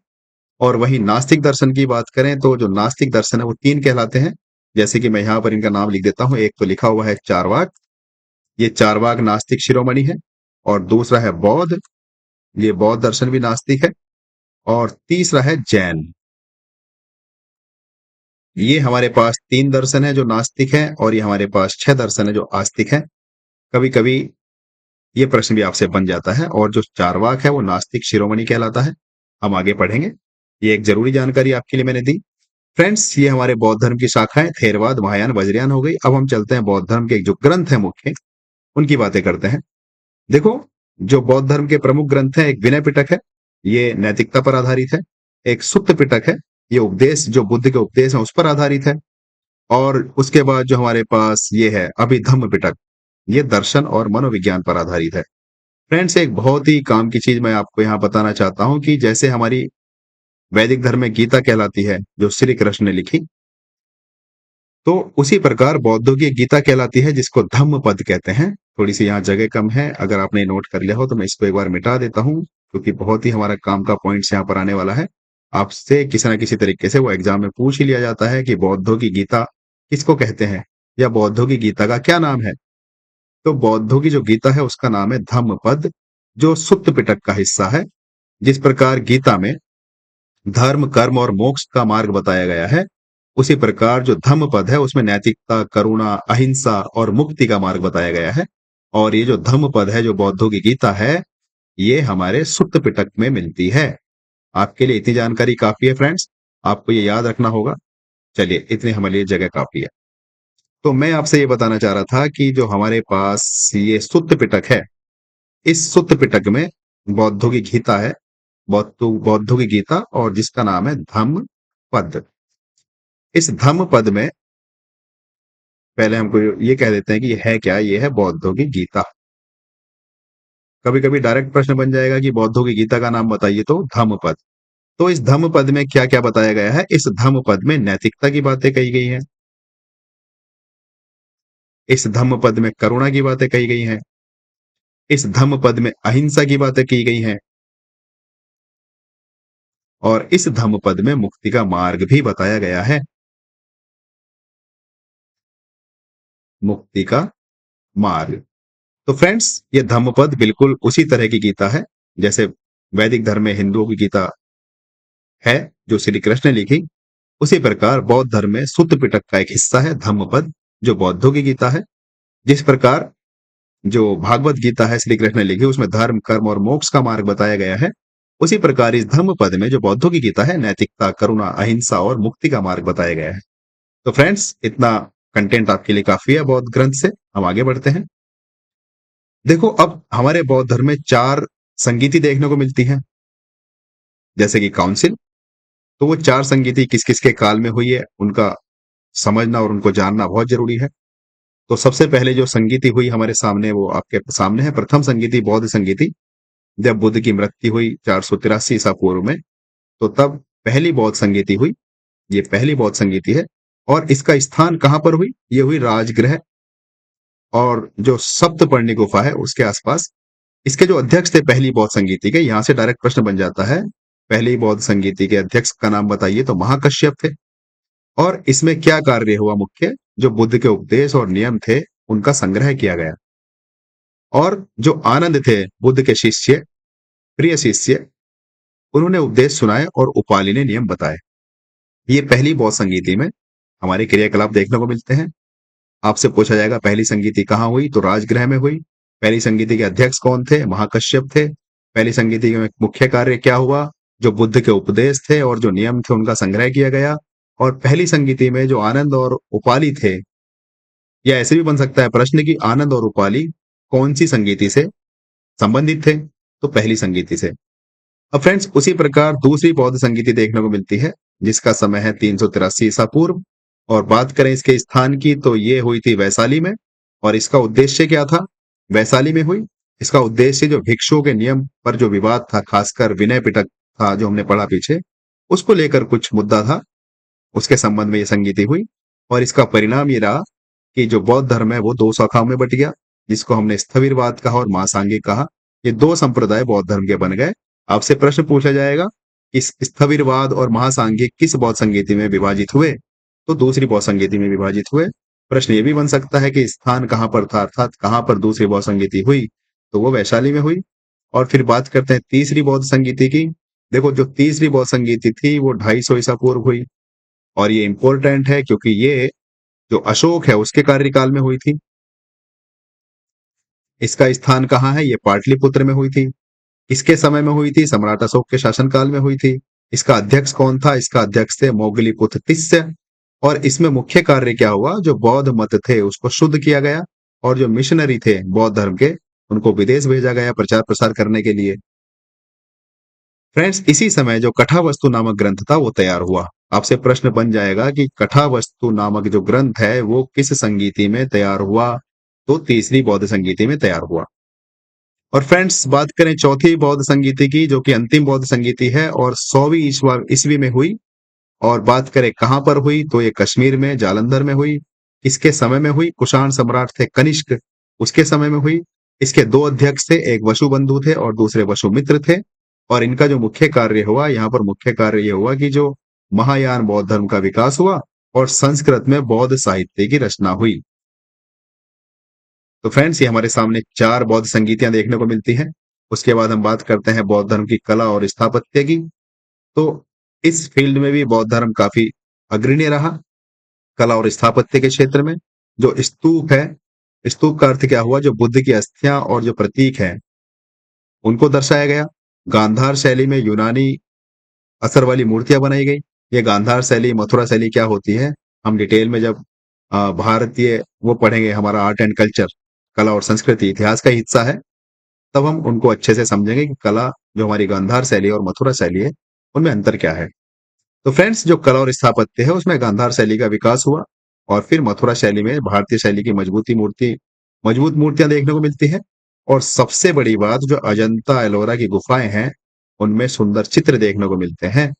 और वही नास्तिक दर्शन की बात करें तो जो नास्तिक दर्शन है वो 3 कहलाते हैं। जैसे कि मैं यहाँ पर इनका नाम लिख देता हूँ। एक तो लिखा हुआ है चारवाक, ये चारवाक नास्तिक शिरोमणि है। और दूसरा है बौद्ध, ये बौद्ध दर्शन भी नास्तिक है। और तीसरा है जैन। ये हमारे पास 3 दर्शन है जो नास्तिक है, और ये हमारे पास 6 दर्शन है जो आस्तिक है। कभी कभी ये प्रश्न भी आपसे बन जाता है। और जो चारवाक है वो नास्तिक शिरोमणि कहलाता है। हम आगे पढ़ेंगे। ये एक जरूरी जानकारी आपके लिए मैंने दी। फ्रेंड्स, ये हमारे बौद्ध धर्म की शाखाएं थेरवाद, महायान, वज्रयान हो गई। अब हम चलते हैं बौद्ध धर्म के जो ग्रंथ है मुख्य, उनकी बातें करते हैं। देखो, जो बौद्ध धर्म के प्रमुख ग्रंथ हैं, एक विनय पिटक है, ये नैतिकता पर आधारित है। एक सुत्त पिटक है, ये उपदेश, जो बुद्ध के उपदेश हैं उस पर आधारित है। और उसके बाद जो हमारे पास ये है अभिधम्म पिटक, ये दर्शन और मनोविज्ञान पर आधारित है। फ्रेंड्स, एक बहुत ही काम की चीज मैं आपको यहाँ बताना चाहता हूँ कि जैसे हमारी वैदिक धर्म में गीता कहलाती है जो श्री कृष्ण ने लिखी, तो उसी प्रकार बौद्धों की गीता कहलाती है जिसको धम्म पद कहते हैं। थोड़ी सी यहाँ जगह कम है, अगर आपने नोट कर लिया हो तो मैं इसको एक बार मिटा देता हूँ, क्योंकि बहुत ही हमारा काम का पॉइंट्स यहाँ पर आने वाला है। आपसे किसी ना किसी तरीके से वो एग्जाम में पूछ ही लिया जाता है कि बौद्धों की गीता किसको कहते हैं, या बौद्धों की गीता का क्या नाम है। तो बौद्धों की जो गीता है उसका नाम है धम्म पद, जो सुत्त पिटक का हिस्सा है। जिस प्रकार गीता में धर्म, कर्म और मोक्ष का मार्ग बताया गया है, उसी प्रकार जो धम्म पद है उसमें नैतिकता, करुणा, अहिंसा और मुक्ति का मार्ग बताया गया है। और ये जो धम्म पद है जो बौद्धों की गीता है, ये हमारे सुत्त पिटक में मिलती है। आपके लिए इतनी जानकारी काफी है फ्रेंड्स, आपको ये याद रखना होगा। चलिए, इतने हमारे लिए जगह काफी है। तो मैं आपसे ये बताना चाह रहा था कि जो हमारे पास ये सुत्त पिटक है, इस सुत्त पिटक में बौद्धों की गीता है, बौद्धों की गीता, और जिसका नाम है धम्म पद। इस धम्म पद में पहले हमको ये कह देते हैं कि ये है क्या, ये है बौद्धों की गीता। कभी कभी डायरेक्ट प्रश्न बन जाएगा कि बौद्धों की गीता का नाम बताइए, तो धम्म पद। तो इस धम्म पद में क्या क्या बताया गया है? इस धम्म पद में नैतिकता की बातें कही गई हैं, इस धम्म पद में करुणा की बातें कही गई हैं, इस धम्म पद में अहिंसा की बातें की गई हैं, और इस धम्म पद में मुक्ति का मार्ग भी बताया गया है। मुक्ति का मार्ग। तो फ्रेंड्स, ये धम्मपद बिल्कुल उसी तरह की गीता है जैसे वैदिक धर्म में हिंदुओं की गीता है जो श्री कृष्ण ने लिखी। उसी प्रकार बौद्ध धर्म में सुत्त पिटक का एक हिस्सा है धम्मपद, जो बौद्धों की गीता है। जिस प्रकार जो भागवत गीता है श्री कृष्ण ने लिखी, उसमें धर्म, कर्म और मोक्ष का मार्ग बताया गया है। उसी प्रकार इस धम्म पद में जो बौद्धों की गीता है, नैतिकता, करुणा, अहिंसा और मुक्ति का मार्ग बताया गया है। तो फ्रेंड्स, इतना कंटेंट आपके लिए काफी है बौद्ध ग्रंथ से। हम आगे बढ़ते हैं। देखो, अब हमारे बौद्ध धर्म में 4 संगीति देखने को मिलती हैं, जैसे कि काउंसिल। तो वो 4 संगीति किस किस के काल में हुई है, उनका समझना और उनको जानना बहुत जरूरी है। तो सबसे पहले जो संगीति हुई हमारे सामने, वो आपके सामने है। प्रथम संगीति बौद्ध संगीति, जब बुद्ध की मृत्यु हुई 483 ईसा पूर्व में, तो तब पहली बौद्ध संगीति हुई। ये पहली बौद्ध संगीति है। और इसका स्थान कहां पर हुई? ये हुई राजगृह और जो सप्तपर्णी गुफा है उसके आसपास। इसके जो अध्यक्ष थे पहली बौद्ध संगीति के, यहां से डायरेक्ट प्रश्न बन जाता है, पहली बौद्ध संगीति के अध्यक्ष का नाम बताइए, तो महाकश्यप थे। और इसमें क्या कार्य हुआ? मुख्य जो बुद्ध के उपदेश और नियम थे उनका संग्रह किया गया। और जो आनंद थे बुद्ध के शिष्य, प्रिय शिष्य, उन्होंने उपदेश सुनाए और उपालि ने नियम बताए। ये पहली बौद्ध संगीति में हमारे क्रियाकलाप देखने को मिलते हैं। आपसे पूछा जाएगा पहली संगीति कहाँ हुई, तो राजगृह में हुई। पहली संगीति के अध्यक्ष कौन थे? महाकश्यप थे। पहली संगीति में मुख्य कार्य क्या हुआ? जो बुद्ध के उपदेश थे और जो नियम थे उनका संग्रह किया गया। और पहली संगीति में जो आनंद और उपाली थे, या ऐसे भी बन सकता है प्रश्न कि आनंद और उपाली कौन सी संगीति से संबंधित थे? तो पहली संगीति से। अब फ्रेंड्स उसी प्रकार दूसरी बौद्ध संगीति देखने को मिलती है, जिसका समय है 383 ईसा पूर्व। और बात करें इसके स्थान की, तो ये हुई थी वैशाली में। और इसका उद्देश्य क्या था? वैशाली में हुई। इसका उद्देश्य जो भिक्षुओं के नियम पर जो विवाद था, खासकर विनय पिटक था जो हमने पढ़ा पीछे, उसको लेकर कुछ मुद्दा था, उसके संबंध में ये संगीति हुई। और इसका परिणाम ये रहा कि जो बौद्ध धर्म है वो दो शाखाओं में बट गया, जिसको हमने स्थविरवाद कहा और महासांगिक कहा। ये दो संप्रदाय बौद्ध धर्म के बन गए। आपसे प्रश्न पूछा जाएगा कि स्थविरवाद और महासांगिक किस बौद्ध संगीति में विभाजित हुए? तो दूसरी बौद्ध संगीति में विभाजित हुए। प्रश्न ये भी बन सकता है कि स्थान कहाँ पर था, अर्थात कहाँ पर दूसरी बौद्ध संगीति हुई? तो वो वैशाली में हुई। और फिर बात करते हैं तीसरी बौद्ध संगीति की। देखो जो तीसरी बौद्ध संगीति थी वो 250 ईसा पूर्व हुई। और ये इंपॉर्टेंट है क्योंकि ये जो अशोक है उसके कार्यकाल में हुई थी। इसका स्थान कहाँ है? ये पाटलिपुत्र में हुई थी। इसके समय में हुई थी, सम्राट अशोक के शासनकाल में हुई थी। इसका अध्यक्ष कौन था? इसका अध्यक्ष थे मोगलीपुत्र तिस्य। और इसमें मुख्य कार्य क्या हुआ? जो बौद्ध मत थे उसको शुद्ध किया गया, और जो मिशनरी थे बौद्ध धर्म के उनको विदेश भेजा गया प्रचार प्रसार करने के लिए। फ्रेंड्स इसी समय जो कथावस्तु नामक ग्रंथ था वो तैयार हुआ। आपसे प्रश्न बन जाएगा कि कथावस्तु नामक जो ग्रंथ है वो किस संगीति में तैयार हुआ? तो तीसरी बौद्ध संगीति में तैयार हुआ। और फ्रेंड्स बात करें चौथी बौद्ध संगीति की, जो कि अंतिम बौद्ध संगीति है और 100वीं ईस्वी में हुई। और बात करें कहां पर हुई, तो ये कश्मीर में जालंधर में हुई। इसके समय में हुई, कुषाण सम्राट थे कनिष्क, उसके समय में हुई। इसके दो अध्यक्ष थे, एक वसुबंधु थे और दूसरे वसुमित्र थे। और इनका जो मुख्य कार्य हुआ, यहाँ पर मुख्य कार्य ये हुआ कि जो महायान बौद्ध धर्म का विकास हुआ और संस्कृत में बौद्ध साहित्य की रचना हुई। तो फ्रेंड्स ये हमारे सामने चार बौद्ध संगीतियां देखने को मिलती हैं। उसके बाद हम बात करते हैं बौद्ध धर्म की कला और स्थापत्य की। तो इस फील्ड में भी बौद्ध धर्म काफी अग्रणी रहा, कला और स्थापत्य के क्षेत्र में। जो स्तूप है, स्तूप का अर्थ क्या हुआ? जो बुद्ध की अस्थियां और जो प्रतीक है उनको दर्शाया गया। गांधार शैली में यूनानी असर वाली मूर्तियां बनाई गई। ये गांधार शैली, मथुरा शैली क्या होती है, हम डिटेल में जब भारतीय वो पढ़ेंगे, हमारा आर्ट एंड कल्चर, कला और संस्कृति इतिहास का हिस्सा है, तब हम उनको अच्छे से समझेंगे कि कला जो हमारी गांधार शैली और मथुरा शैली है उनमें अंतर क्या है। तो फ्रेंड्स जो कला और स्थापत्य है उसमें गांधार शैली का विकास हुआ, और फिर मथुरा शैली में भारतीय शैली की मजबूत मूर्तियां देखने को मिलती है। और सबसे बड़ी बात, जो अजंता एलोरा की गुफाएं हैं उनमें सुंदर चित्र देखने को मिलते हैं।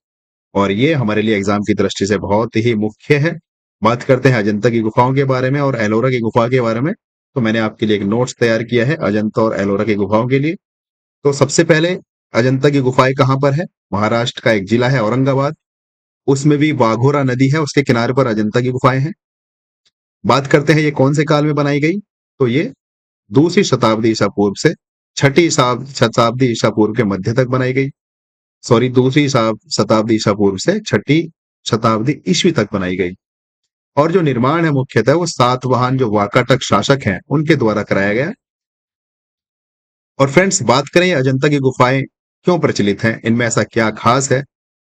और ये हमारे लिए एग्जाम की दृष्टि से बहुत ही मुख्य है। बात करते हैं अजंता की गुफाओं के बारे में और एलोरा की गुफा के बारे में। तो मैंने आपके लिए एक नोट्स तैयार किया है अजंता और एलोरा की गुफाओं के लिए। तो सबसे पहले अजंता की गुफाएं कहाँ पर है? महाराष्ट्र का एक जिला है औरंगाबाद, उसमें भी वाघोरा नदी है, उसके किनारे पर अजंता की गुफाएं हैं। बात करते हैं ये कौन से काल में बनाई गई, तो ये दूसरी शताब्दी ईसा पूर्व से छठी शताब्दी ईसा पूर्व के मध्य तक बनाई गई। सॉरी, दूसरी शताब्दी ईसा पूर्व से छठी शताब्दी ईस्वी तक बनाई गई। और जो निर्माण है मुख्यतः वो सातवाहन जो वाकाटक शासक हैं उनके द्वारा कराया गया। और फ्रेंड्स बात करें अजंता की गुफाएं क्यों प्रचलित हैं, इनमें ऐसा क्या खास है,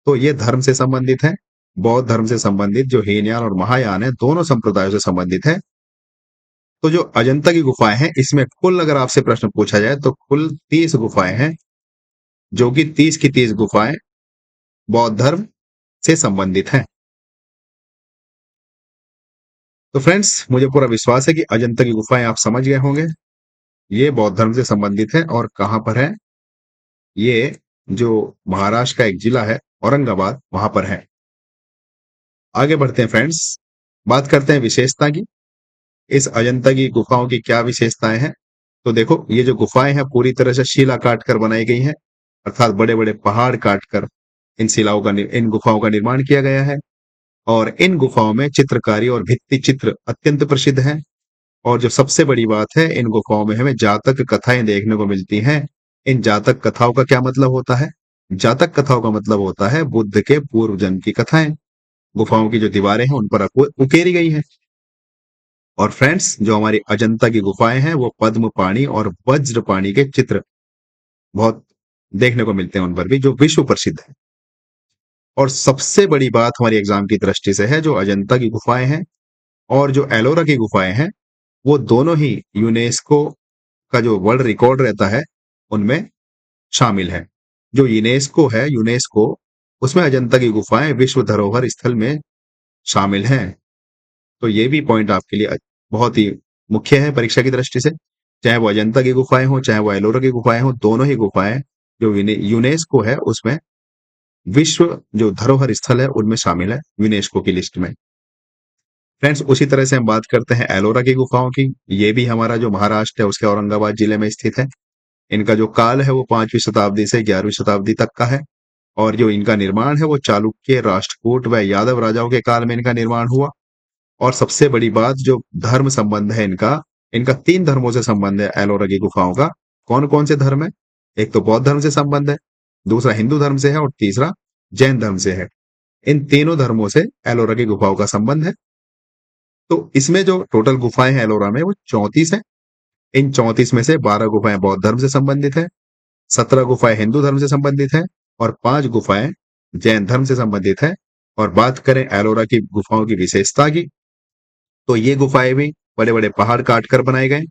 तो ये धर्म से संबंधित है। बौद्ध धर्म से संबंधित जो हीनयान और महायान है दोनों संप्रदायों से संबंधित है। तो जो अजंता की गुफाएं हैं इसमें कुल अगर आपसे प्रश्न पूछा जाए तो कुल 30 गुफाएं हैं, जो कि 30 की 30 गुफाएं बौद्ध धर्म से संबंधित हैं। तो फ्रेंड्स मुझे पूरा विश्वास है कि अजंता की गुफाएं आप समझ गए होंगे। ये बौद्ध धर्म से संबंधित है और कहां पर है? ये जो महाराष्ट्र का एक जिला है औरंगाबाद, वहां पर है। आगे बढ़ते हैं फ्रेंड्स, बात करते हैं विशेषता की। इस अजंता की गुफाओं की क्या विशेषताएं हैं? तो देखो ये जो गुफाएं हैं पूरी तरह से शिला काट कर बनाई गई हैं, अर्थात बड़े बड़े पहाड़ काट कर इन गुफाओं का निर्माण किया गया है। और इन गुफाओं में चित्रकारी और भित्ति चित्र अत्यंत प्रसिद्ध हैं। और जो सबसे बड़ी बात है, इन गुफाओं में हमें जातक कथाएं देखने को मिलती हैं। इन जातक कथाओं का क्या मतलब होता है? जातक कथाओं का मतलब होता है बुद्ध के पूर्व जन्म की कथाएं। गुफाओं की जो दीवारें हैं उन पर उकेरी गई हैं। और फ्रेंड्स, जो हमारी अजंता की गुफाएं हैं वो पद्म पाणी और वज्र पाणी के चित्र बहुत देखने को मिलते हैं उन पर भी, जो विश्व प्रसिद्ध है। और सबसे बड़ी बात हमारी एग्जाम की दृष्टि से है, जो अजंता की गुफाएं हैं और जो एलोरा की गुफाएं हैं, वो दोनों ही यूनेस्को का जो वर्ल्ड रिकॉर्ड रहता है उनमें शामिल है। जो यूनेस्को उसमें अजंता की गुफाएं विश्व धरोहर स्थल में शामिल हैं। तो ये भी पॉइंट आपके लिए बहुत ही मुख्य है परीक्षा की दृष्टि से। चाहे वो अजंता की गुफाएं हो, चाहे वो एलोरा की गुफाएं हो, दोनों ही गुफाएं जो यूनेस्को है उसमें विश्व जो धरोहर स्थल है उनमें शामिल है, यूनेस्को की लिस्ट में। फ्रेंड्स, उसी तरह से हम बात करते हैं एलोरा की गुफाओं की। ये भी हमारा जो महाराष्ट्र है उसके औरंगाबाद जिले में स्थित है। इनका जो काल है वो 5वीं शताब्दी से 11वीं शताब्दी तक का है। और जो इनका निर्माण है वो चालुक्य, राष्ट्रकूट व यादव राजाओं के काल में इनका निर्माण हुआ। और सबसे बड़ी बात, जो धर्म संबंध है इनका, इनका 3 धर्मों से संबंध है एलोरा की गुफाओं का। कौन कौन से धर्म है? एक तो बौद्ध धर्म से संबंध है, दूसरा हिंदू धर्म से है और तीसरा जैन धर्म से है। इन तीनों धर्मों से एलोरा की गुफाओं का संबंध है। तो इसमें जो टोटल गुफाएं हैं एलोरा में वो 34 है। इन 34 में से 12 गुफाएं बौद्ध धर्म से संबंधित है, 17 गुफाएं हिंदू धर्म से संबंधित है और 5 गुफाएं जैन धर्म से संबंधित है। और बात करें एलोरा की गुफाओं की विशेषता की, तो ये गुफाएं भी बड़े बड़े पहाड़ काट कर बनाए गए।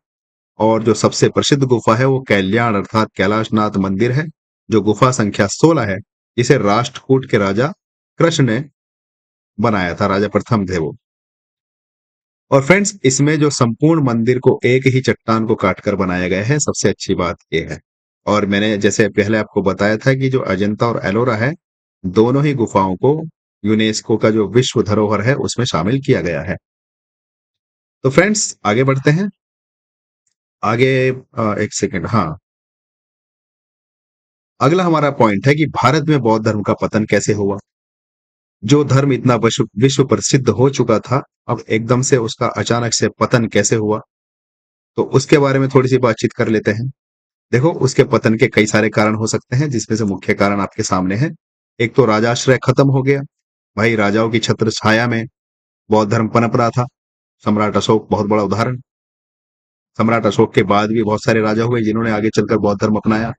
और जो सबसे प्रसिद्ध गुफा है वो कल्याण अर्थात कैलाशनाथ मंदिर है, जो गुफा संख्या 16 है, जिसे राष्ट्रकूट के राजा कृष्ण ने बनाया था, राजा प्रथम थे वो। और फ्रेंड्स, इसमें जो संपूर्ण मंदिर को एक ही चट्टान को काटकर बनाया गया है, सबसे अच्छी बात यह है। और मैंने जैसे पहले आपको बताया था कि जो अजंता और एलोरा है, दोनों ही गुफाओं को यूनेस्को का जो विश्व धरोहर है उसमें शामिल किया गया है। तो फ्रेंड्स, आगे बढ़ते हैं। आगे एक सेकंड, हाँ। अगला हमारा पॉइंट है कि भारत में बौद्ध धर्म का पतन कैसे हुआ। जो धर्म इतना विश्व विश्व प्रसिद्ध हो चुका था, अब एकदम से उसका अचानक से पतन कैसे हुआ, तो उसके बारे में थोड़ी सी बातचीत कर लेते हैं। देखो, उसके पतन के कई सारे कारण हो सकते हैं, जिसमें से मुख्य कारण आपके सामने है। एक तो राजाश्रय खत्म हो गया। भाई, राजाओं की छत्र छाया में बौद्ध धर्म पनप रहा था। सम्राट अशोक बहुत बड़ा उदाहरण। सम्राट अशोक के बाद भी बहुत सारे राजा हुए जिन्होंने आगे चलकर बौद्ध धर्म अपनाया।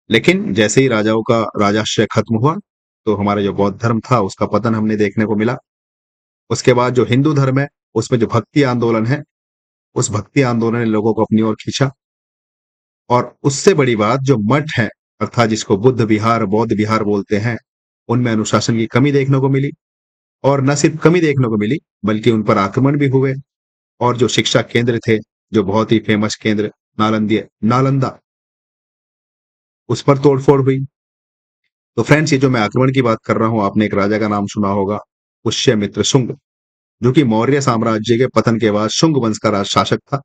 लेकिन जैसे ही राजाओं का राजाश्रय खत्म हुआ, तो हमारा जो बौद्ध धर्म था उसका पतन हमने देखने को मिला। उसके बाद जो हिंदू धर्म है, उसमें जो भक्ति आंदोलन है, उस भक्ति आंदोलन ने लोगों को अपनी ओर खींचा। और उससे बड़ी बात, जो मठ है अर्थात जिसको बुद्ध विहार, बौद्ध विहार बोलते हैं, उनमें अनुशासन की कमी देखने को मिली। और न सिर्फ कमी देखने को मिली, बल्कि उन पर आक्रमण भी हुए। और जो शिक्षा केंद्र थे, जो बहुत ही फेमस केंद्र नालंदा, उस पर तोड़फोड़ हुई। तो फ्रेंड्स, ये जो मैं आक्रमण की बात कर रहा हूं, आपने एक राजा का नाम सुना होगा, पुष्यमित्र शुंग, जो कि मौर्य साम्राज्य के पतन के बाद शुंग वंश का राज शासक था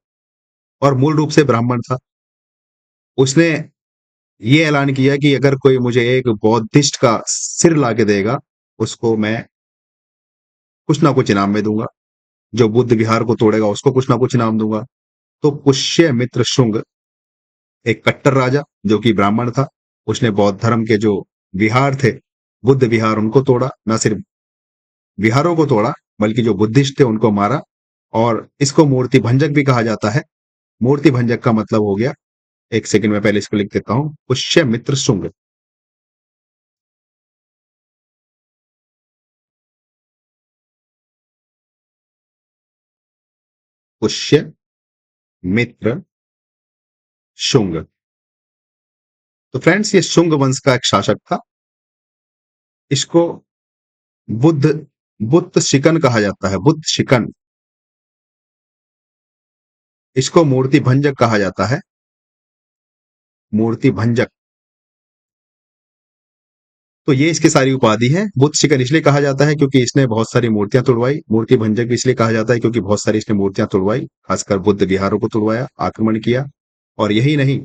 और मूल रूप से ब्राह्मण था। उसने ये ऐलान किया कि अगर कोई मुझे एक बौद्धिस्ट का सिर लाके देगा, उसको मैं कुछ ना कुछ इनाम में दूंगा। जो बुद्ध विहार को तोड़ेगा उसको कुछ ना कुछ इनाम दूंगा। तो पुष्यमित्र शुंग, एक कट्टर राजा जो कि ब्राह्मण था, उसने बौद्ध धर्म के जो विहार थे, बुद्ध विहार, उनको तोड़ा। न सिर्फ विहारों को तोड़ा, बल्कि जो बुद्धिस्ट थे उनको मारा। और इसको मूर्ति भंजक भी कहा जाता है। मूर्ति भंजक का मतलब हो गया, एक सेकंड में पहले इसको लिख देता हूं, पुष्यमित्र शुंग। पुष्य मित्र शुंग। तो फ्रेंड्स, ये शुंग वंश का एक शासक था। इसको बुद्ध बुद्ध शिकन कहा जाता है, बुद्ध शिकन। इसको मूर्ति भंजक कहा जाता है, मूर्ति भंजक। तो ये इसकी सारी उपाधि है। बुद्ध शिकन इसलिए कहा जाता है क्योंकि इसने बहुत सारी मूर्तियां तुड़वाई। मूर्ति भंजक भी इसलिए कहा जाता है क्योंकि बहुत सारी इसने मूर्तियां तुड़वाई, खासकर बुद्ध विहारों को तुड़वाया, आक्रमण किया। और यही नहीं,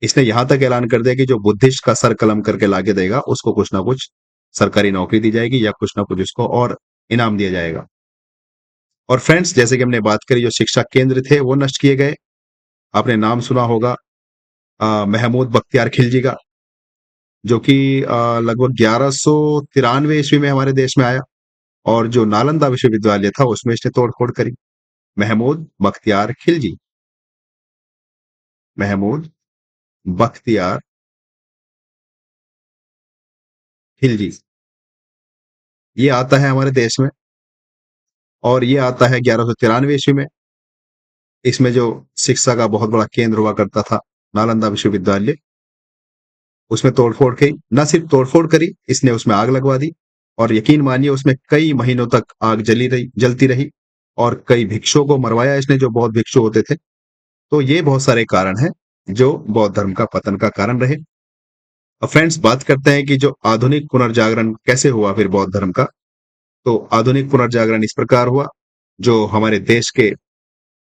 इसने यहां तक ऐलान कर दिया कि जो बुद्धिस्ट का सर कलम करके लाके देगा उसको कुछ ना कुछ सरकारी नौकरी दी जाएगी या कुछ ना कुछ उसको और इनाम दिया जाएगा। और फ्रेंड्स, जैसे कि हमने बात करी, जो शिक्षा केंद्र थे वो नष्ट किए गए। आपने नाम सुना होगा महमूद बख्तियार खिलजी का, जो कि लगभग 1193 ईस्वी में हमारे देश में आया। और जो नालंदा विश्वविद्यालय था उसमें इसने तोड़फोड़ करी। महमूद बख्तियार खिलजी। महमूद बख्तियार खिलजी, ये आता है हमारे देश में और ये आता है 1193 ईस्वी में। इसमें जो शिक्षा का बहुत बड़ा केंद्र हुआ करता था, नालंदा विश्वविद्यालय, उसमें तोड़फोड़ की। न सिर्फ तोड़फोड़ करी, इसने उसमें आग लगवा दी और यकीन मानिए उसमें कई महीनों तक आग जलती रही और कई भिक्षुओं को मरवाया इसने, जो बौद्ध भिक्षु होते थे। तो ये बहुत सारे कारण हैं जो बौद्ध धर्म का पतन का कारण रहे। अब फ्रेंड्स, बात करते हैं कि जो आधुनिक पुनर्जागरण कैसे हुआ फिर बौद्ध धर्म का। तो आधुनिक पुनर्जागरण इस प्रकार हुआ, जो हमारे देश के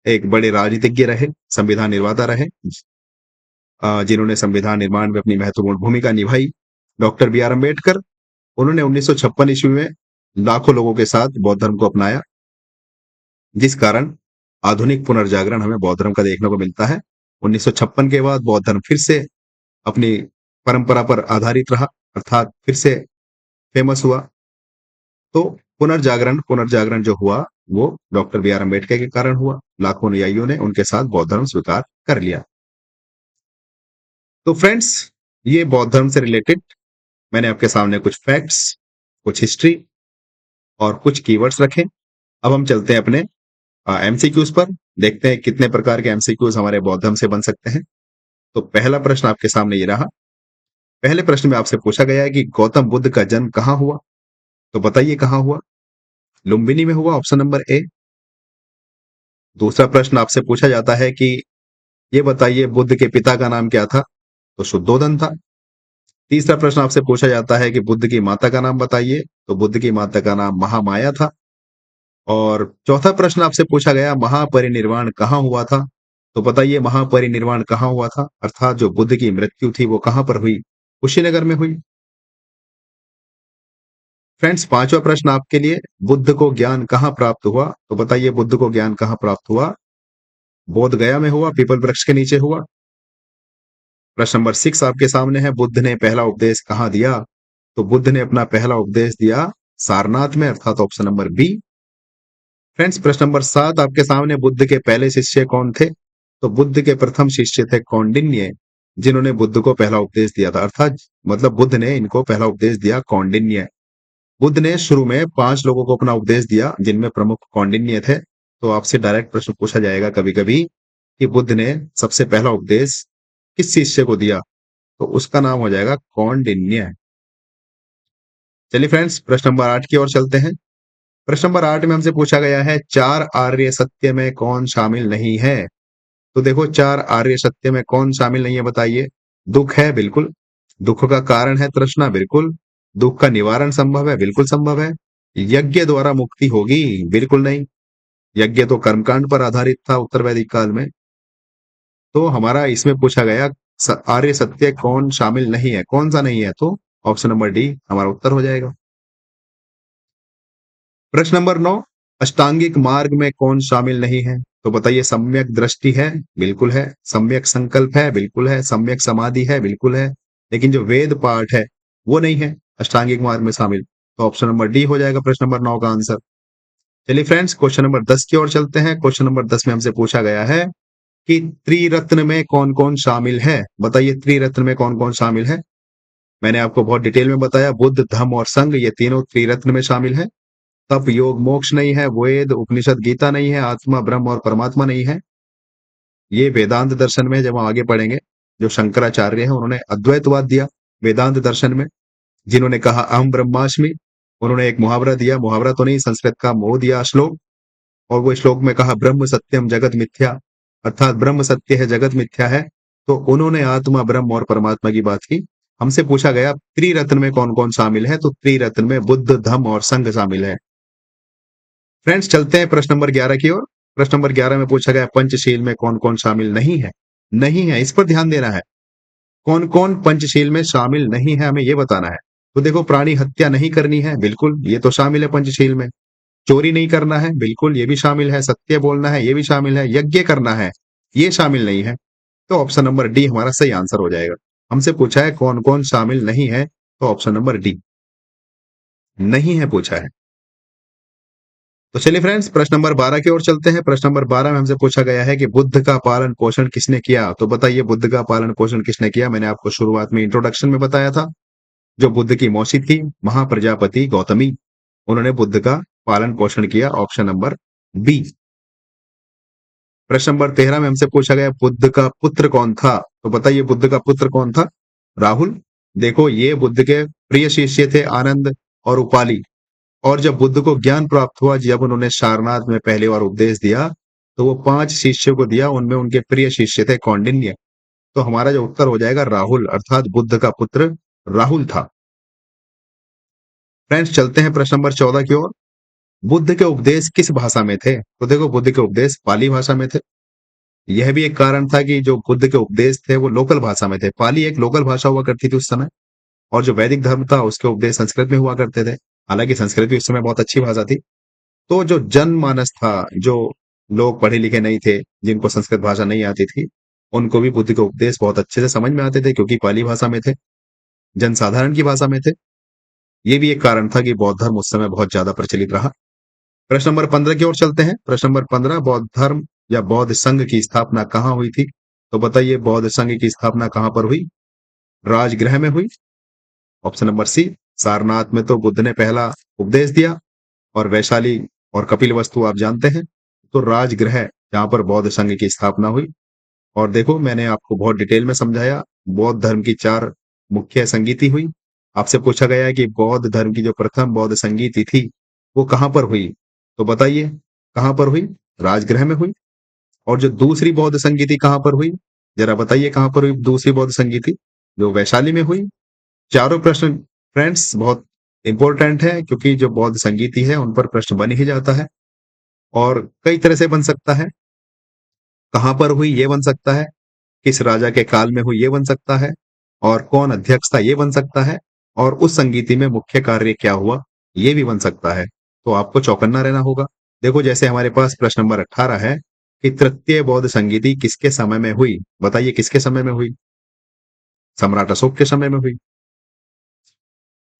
एक बड़े राजनीतिज्ञ रहे, संविधान निर्माता रहे, जिन्होंने संविधान निर्माण में अपनी महत्वपूर्ण भूमिका निभाई, डॉक्टर बी आर अम्बेडकर। उन्होंने 1956 ईस्वी में लाखों लोगों के साथ बौद्ध धर्म को अपनाया, जिस कारण आधुनिक पुनर्जागरण हमें बौद्ध धर्म का देखने को मिलता है। 1956 के बाद बौद्ध धर्म फिर से अपनी परंपरा पर आधारित रहा, अर्थात फिर से फेमस हुआ। तो पुनर्जागरण पुनर्जागरण जो हुआ वो डॉक्टर बी आर अम्बेडकर के कारण हुआ। लाखों अनुयायियों ने उनके साथ बौद्ध धर्म स्वीकार कर लिया। तो फ्रेंड्स, ये बौद्ध धर्म से रिलेटेड मैंने आपके सामने कुछ फैक्ट्स, कुछ हिस्ट्री और कुछ कीवर्ड्स रखे। अब हम चलते हैं अपने एमसीक्यूज पर, देखते हैं कितने प्रकार के एमसीक्यूज हमारे बौद्ध धर्म से बन सकते हैं। तो पहला प्रश्न आपके सामने ये रहा। पहले प्रश्न में आपसे पूछा गया है कि गौतम बुद्ध का जन्म कहाँ हुआ। तो बताइए कहाँ हुआ। लुम्बिनी में हुआ, ऑप्शन नंबर ए। दूसरा प्रश्न आपसे पूछा जाता है कि ये बताइए बुद्ध के पिता का नाम क्या था। तो शुद्धोधन था। तीसरा प्रश्न आपसे पूछा जाता है कि बुद्ध की माता का नाम बताइए। तो बुद्ध की माता का नाम महामाया था। और चौथा प्रश्न आपसे पूछा गया महापरिनिर्वाण कहाँ हुआ था। तो बताइए महापरिनिर्वाण कहाँ हुआ था, अर्थात जो बुद्ध की मृत्यु थी वो कहाँ पर हुई। कुशीनगर में हुई। फ्रेंड्स, पांचवा प्रश्न आपके लिए, बुद्ध को ज्ञान कहाँ प्राप्त हुआ। तो बताइए बुद्ध को ज्ञान कहाँ प्राप्त हुआ। बोध गया में हुआ, पीपल वृक्ष के नीचे हुआ। प्रश्न नंबर 6 आपके सामने है, बुद्ध ने पहला उपदेश कहाँ दिया। तो बुद्ध ने अपना पहला उपदेश दिया सारनाथ में, अर्थात ऑप्शन नंबर बी। फ्रेंड्स, प्रश्न नंबर 7 आपके सामने, बुद्ध के पहले शिष्य कौन थे। तो बुद्ध के प्रथम शिष्य थे कौंडिन्य, जिन्होंने बुद्ध को पहला उपदेश दिया था, अर्थात मतलब बुद्ध ने इनको पहला उपदेश दिया कौंडिन्य। बुद्ध ने शुरू में 5 लोगों को अपना उपदेश दिया, जिनमें प्रमुख कौंडिन्य थे। तो आपसे डायरेक्ट प्रश्न पूछा जाएगा कभी कभी कि बुद्ध ने सबसे पहला उपदेश किस शिष्य को दिया। तो उसका नाम हो जाएगा कौंडिन्य। चलिए फ्रेंड्स, प्रश्न नंबर 8 की ओर चलते हैं। प्रश्न नंबर 8 में हमसे पूछा गया है, 4 आर्य सत्य में कौन शामिल नहीं है। तो देखो, 4 आर्य सत्य में कौन शामिल नहीं है बताइए। दुख है, बिल्कुल। दुख का कारण है तृष्णा, बिल्कुल। दुख का निवारण संभव है, बिल्कुल संभव है। यज्ञ द्वारा मुक्ति होगी, बिल्कुल नहीं। यज्ञ तो कर्मकांड पर आधारित था उत्तर वैदिक काल में। तो हमारा इसमें पूछा गया आर्य सत्य कौन शामिल नहीं है, कौन सा नहीं है। तो ऑप्शन नंबर डी हमारा उत्तर हो जाएगा। प्रश्न नंबर 9, अष्टांगिक मार्ग में कौन शामिल नहीं है। तो बताइए, सम्यक दृष्टि है, बिल्कुल है। सम्यक संकल्प है, बिल्कुल है। सम्यक समाधि है, बिल्कुल है। लेकिन जो वेद पाठ है वो नहीं है अष्टांगिक मार्ग में शामिल। तो ऑप्शन नंबर डी हो जाएगा प्रश्न नंबर 9 का आंसर। चलिए फ्रेंड्स, क्वेश्चन नंबर 10 की ओर चलते हैं। क्वेश्चन नंबर 10 में हमसे पूछा गया है कि त्रिरत्न में कौन कौन शामिल है। बताइए त्रिरत्न में कौन कौन शामिल है। मैंने आपको बहुत डिटेल में बताया, बुद्ध, धम्म और संघ, ये तीनों त्रिरत्न में शामिल है। तप, योग, मोक्ष नहीं है। वेद, उपनिषद, गीता नहीं है। आत्मा, ब्रह्म और परमात्मा नहीं है। ये वेदांत दर्शन में जब हम आगे पढ़ेंगे, जो शंकराचार्य हैं उन्होंने अद्वैतवाद दिया वेदांत दर्शन में, जिन्होंने कहा अहम ब्रह्मास्मि। उन्होंने एक मुहावरा दिया, मुहावरा तो नहीं, संस्कृत का मोह दिया श्लोक, और वो श्लोक में कहा ब्रह्म सत्यम जगत मिथ्या, अर्थात ब्रह्म सत्य है, जगत मिथ्या है। तो उन्होंने आत्मा, ब्रह्म और परमात्मा की बात की। हमसे पूछा गया त्रिरत्न में कौन कौन शामिल है। तो त्रिरत्न में बुद्ध, धम्म और संघ शामिल है। फ्रेंड्स, चलते हैं प्रश्न नंबर 11 की ओर। प्रश्न नंबर 11 में पूछा गया पंचशील में कौन कौन शामिल नहीं है। नहीं है, इस पर ध्यान देना है। कौन कौन पंचशील में शामिल नहीं है, हमें यह बताना है। तो देखो, प्राणी हत्या नहीं करनी है, बिल्कुल, ये तो शामिल है पंचशील में। चोरी नहीं करना है, बिल्कुल, ये भी शामिल है। सत्य बोलना है, ये भी शामिल है। यज्ञ करना है, ये शामिल नहीं है। तो ऑप्शन नंबर डी हमारा सही आंसर हो जाएगा। हमसे पूछा है कौन कौन शामिल नहीं है, तो ऑप्शन नंबर डी नहीं है पूछा है। तो चलिए फ्रेंड्स, प्रश्न नंबर 12 की ओर चलते हैं। प्रश्न नंबर 12 में हमसे पूछा गया है कि बुद्ध का पालन पोषण किसने किया? तो बताइए बुद्ध का पालन पोषण किसने किया? मैंने आपको शुरुआत में इंट्रोडक्शन में बताया था, जो बुद्ध की मौसी थी महाप्रजापति गौतमी, उन्होंने बुद्ध का पालन पोषण किया। Option number B. प्रश्न नंबर 13 में हमसे पूछा गया बुद्ध का पुत्र कौन था? तो बताइए बुद्ध का पुत्र कौन था? राहुल। देखो, ये बुद्ध के प्रिय शिष्य थे आनंद और उपाली। और जब बुद्ध को ज्ञान प्राप्त हुआ, जब उन्होंने सारनाथ में पहली बार उपदेश दिया, तो वो 5 शिष्यों को दिया, उनमें उनके प्रिय शिष्य थे कौंडिन्य। तो हमारा जो उत्तर हो जाएगा राहुल, अर्थात बुद्ध का पुत्र राहुल था। फ्रेंड्स, चलते हैं प्रश्न नंबर 14 की ओर। बुद्ध के उपदेश किस भाषा में थे? तो देखो, बुद्ध के उपदेश पाली भाषा में थे। यह भी एक कारण था कि जो बुद्ध के उपदेश थे वो लोकल भाषा में थे। पाली एक लोकल भाषा हुआ करती थी उस समय, और जो वैदिक धर्म था उसके उपदेश संस्कृत में हुआ करते थे। हालांकि संस्कृत भी उस समय बहुत अच्छी भाषा थी। तो जो जनमानस था, जो लोग पढ़े लिखे नहीं थे, जिनको संस्कृत भाषा नहीं आती थी, उनको भी बुद्ध के उपदेश बहुत अच्छे से समझ में आते थे, क्योंकि पाली भाषा में थे, जनसाधारण की भाषा में थे। ये भी एक कारण था कि बौद्ध धर्म उस समय बहुत ज्यादा प्रचलित रहा। प्रश्न नंबर 15 की ओर चलते हैं। प्रश्न नंबर 15, बौद्ध धर्म या बौद्ध संघ की स्थापना कहाँ हुई थी? तो बताइए बौद्ध संघ की स्थापना कहाँ पर हुई? राजगृह में हुई। ऑप्शन नंबर सी, सारनाथ में तो बुद्ध ने पहला उपदेश दिया, और वैशाली और कपिलवस्तु आप जानते हैं। तो राजगृह, जहां पर बौद्ध संघ की स्थापना हुई। और देखो, मैंने आपको बहुत डिटेल में समझाया, बौद्ध धर्म की 4 मुख्य संगीति हुई। आपसे पूछा गया है कि बौद्ध धर्म की जो प्रथम बौद्ध संगीति थी वो कहां पर हुई? तो बताइए कहां पर हुई? राजगृह में हुई। और जो दूसरी बौद्ध संगीति कहां पर हुई? जरा बताइए कहां पर हुई दूसरी बौद्ध संगीति? जो वैशाली में हुई। चारों प्रश्न फ्रेंड्स बहुत इंपॉर्टेंट है, क्योंकि जो बौद्ध संगीति है उन पर प्रश्न बन ही जाता है, और कई तरह से बन सकता है। कहां पर हुई ये बन सकता है, किस राजा के काल में हुई ये बन सकता है, और कौन अध्यक्ष था ये बन सकता है, और उस संगीति में मुख्य कार्य क्या हुआ ये भी बन सकता है। तो आपको चौकन्ना रहना होगा। देखो, जैसे हमारे पास प्रश्न नंबर 18 है कि तृतीय बौद्ध संगीति किसके समय में हुई? बताइए किसके समय में हुई? सम्राट अशोक के समय में हुई।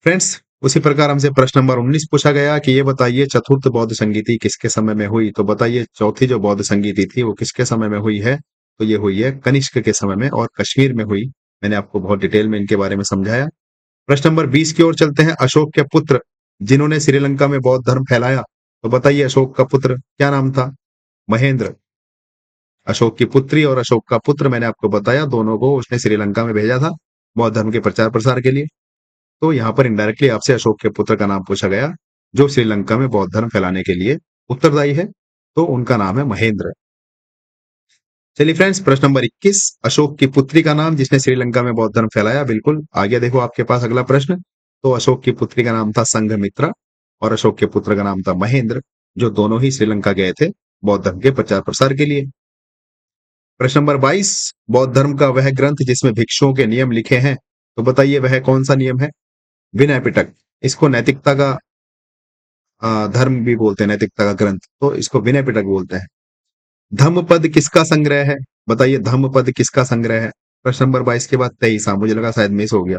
फ्रेंड्स, उसी प्रकार हमसे प्रश्न नंबर 19 पूछा गया कि ये बताइए चतुर्थ बौद्ध संगीति किसके समय में हुई? तो बताइए चौथी जो बौद्ध संगीति थी वो किसके समय में हुई है? तो ये हुई है कनिष्क के समय में, और कश्मीर में हुई। मैंने आपको बहुत डिटेल में इनके बारे में समझाया। प्रश्न नंबर 20 की ओर चलते हैं। अशोक के पुत्र जिन्होंने श्रीलंका में बौद्ध धर्म फैलाया, तो बताइए अशोक का पुत्र क्या नाम था? महेंद्र। अशोक की पुत्री और अशोक का पुत्र, मैंने आपको बताया, दोनों को उसने श्रीलंका में भेजा था बौद्ध धर्म के प्रचार प्रसार के लिए। तो यहाँ पर इनडायरेक्टली आपसे अशोक के पुत्र का नाम पूछा गया, जो श्रीलंका में बौद्ध धर्म फैलाने के लिए उत्तरदायी है। तो उनका नाम है महेंद्र। चलिए फ्रेंड्स, प्रश्न नंबर 21, अशोक की पुत्री का नाम जिसने श्रीलंका में बौद्ध धर्म फैलाया। बिल्कुल आ गया, देखो आपके पास अगला प्रश्न। तो अशोक की पुत्री का नाम था संघमित्रा, और अशोक के पुत्र का नाम था महेंद्र, जो दोनों ही श्रीलंका गए थे बौद्ध धर्म के प्रचार प्रसार के लिए। प्रश्न नंबर 22, बौद्ध धर्म का वह ग्रंथ जिसमें भिक्षुओं के नियम लिखे हैं, तो बताइए वह कौन सा नियम है? विनय पिटक। इसको नैतिकता का धर्म भी बोलते हैं, नैतिकता का ग्रंथ, तो इसको विनय पिटक बोलते हैं। धम्मपद किसका संग्रह है? बताइए धम्मपद किसका संग्रह है? प्रश्न नंबर 22 के बाद 23, मुझे लगा शायद मिस हो गया।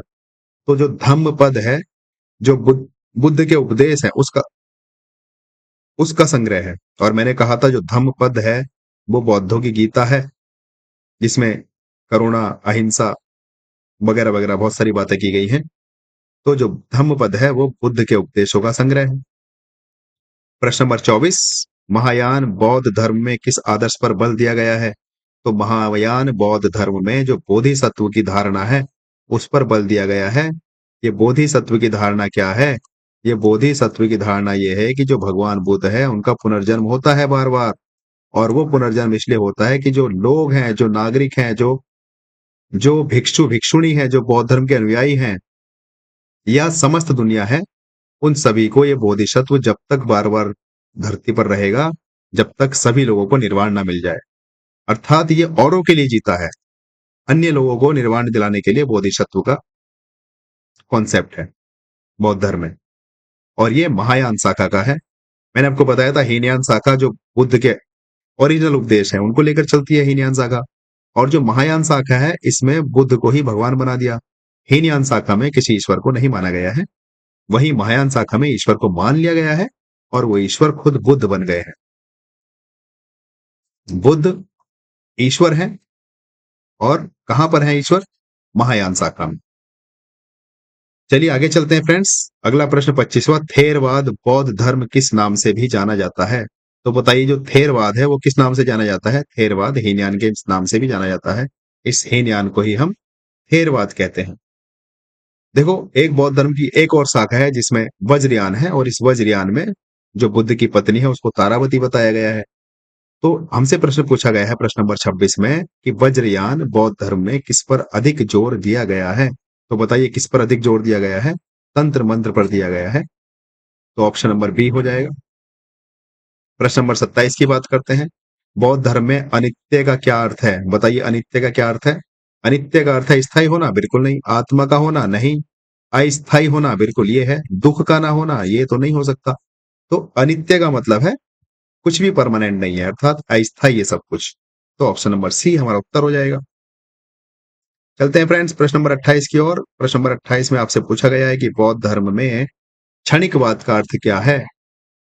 तो जो धम्मपद है, जो बुद्ध के उपदेश है, उसका उसका संग्रह है। और मैंने कहा था जो धम्मपद है वो बौद्धों की गीता है, जिसमें करुणा, अहिंसा वगैरह वगैरह बहुत सारी बातें की गई हैं। तो जो धम्मपद है वो बुद्ध के उपदेशों का संग्रह है। प्रश्न नंबर 24, महायान बौद्ध धर्म में किस आदर्श पर बल दिया गया है? तो महायान बौद्ध धर्म में जो बोधिसत्व की धारणा है उस पर बल दिया गया है। ये बोधिसत्व की धारणा क्या है? ये बोधिसत्व की धारणा ये है कि जो भगवान बुद्ध है उनका पुनर्जन्म होता है बार बार, और वो पुनर्जन्म इसलिए होता है कि जो लोग हैं, जो नागरिक हैं, जो जो भिक्षु भिक्षुणी है, जो बौद्ध धर्म के अनुयायी हैं, या समस्त दुनिया है, उन सभी को ये बोधिसत्व जब तक बार बार धरती पर रहेगा, जब तक सभी लोगों को निर्वाण ना मिल जाए। अर्थात ये औरों के लिए जीता है, अन्य लोगों को निर्वाण दिलाने के लिए बोधिसत्व का कॉन्सेप्ट है बौद्ध धर्म में। और ये महायान शाखा का है। मैंने आपको बताया था हीनयान शाखा जो बुद्ध के ओरिजिनल उपदेश है उनको लेकर चलती है, हीनयान शाखा। और जो महायान शाखा है इसमें बुद्ध को ही भगवान बना दिया। हीनयान शाखा में किसी ईश्वर को नहीं माना गया है, वहीं महायान शाखा में ईश्वर को मान लिया गया है, और वो ईश्वर खुद बुद्ध बन गए हैं। बुद्ध ईश्वर हैं। और कहां पर है ईश्वर? महायान शाखा में। चलिए आगे चलते हैं फ्रेंड्स। अगला प्रश्न 25वां, थेरवाद बौद्ध धर्म किस नाम से भी जाना जाता है? तो बताइए, जो थेरवाद है वो किस नाम से जाना जाता है? थेरवाद हीनयान के नाम से भी जाना जाता है। इस हीनयान को ही हम थेरवाद कहते हैं। देखो, एक बौद्ध धर्म की एक और शाखा है जिसमें वज्रयान है, और इस वज्रयान में जो बुद्ध की पत्नी है उसको तारावती बताया गया है। तो हमसे प्रश्न पूछा गया है प्रश्न नंबर 26 में कि वज्रयान बौद्ध धर्म में किस पर अधिक जोर दिया गया है? तो बताइए किस पर अधिक जोर दिया गया है? तंत्र मंत्र पर दिया गया है। तो ऑप्शन नंबर बी हो जाएगा। प्रश्न नंबर 27 की बात करते हैं। बौद्ध धर्म में अनित्य का क्या अर्थ है? बताइए अनित्य का क्या अर्थ है? अनित्य का अर्थ है स्थायी होना? बिल्कुल नहीं। आत्मा का होना? नहीं। अस्थायी होना? बिल्कुल ये है। दुख का ना होना? ये तो नहीं हो सकता। तो अनित्य का मतलब है कुछ भी परमानेंट नहीं है, अर्थात अस्थायी है सब कुछ। तो ऑप्शन नंबर सी हमारा उत्तर हो जाएगा। चलते हैं फ्रेंड्स प्रश्न नंबर 28 की ओर। प्रश्न नंबर 28 में आपसे पूछा गया है कि बौद्ध धर्म में क्षणिकवाद का अर्थ क्या है?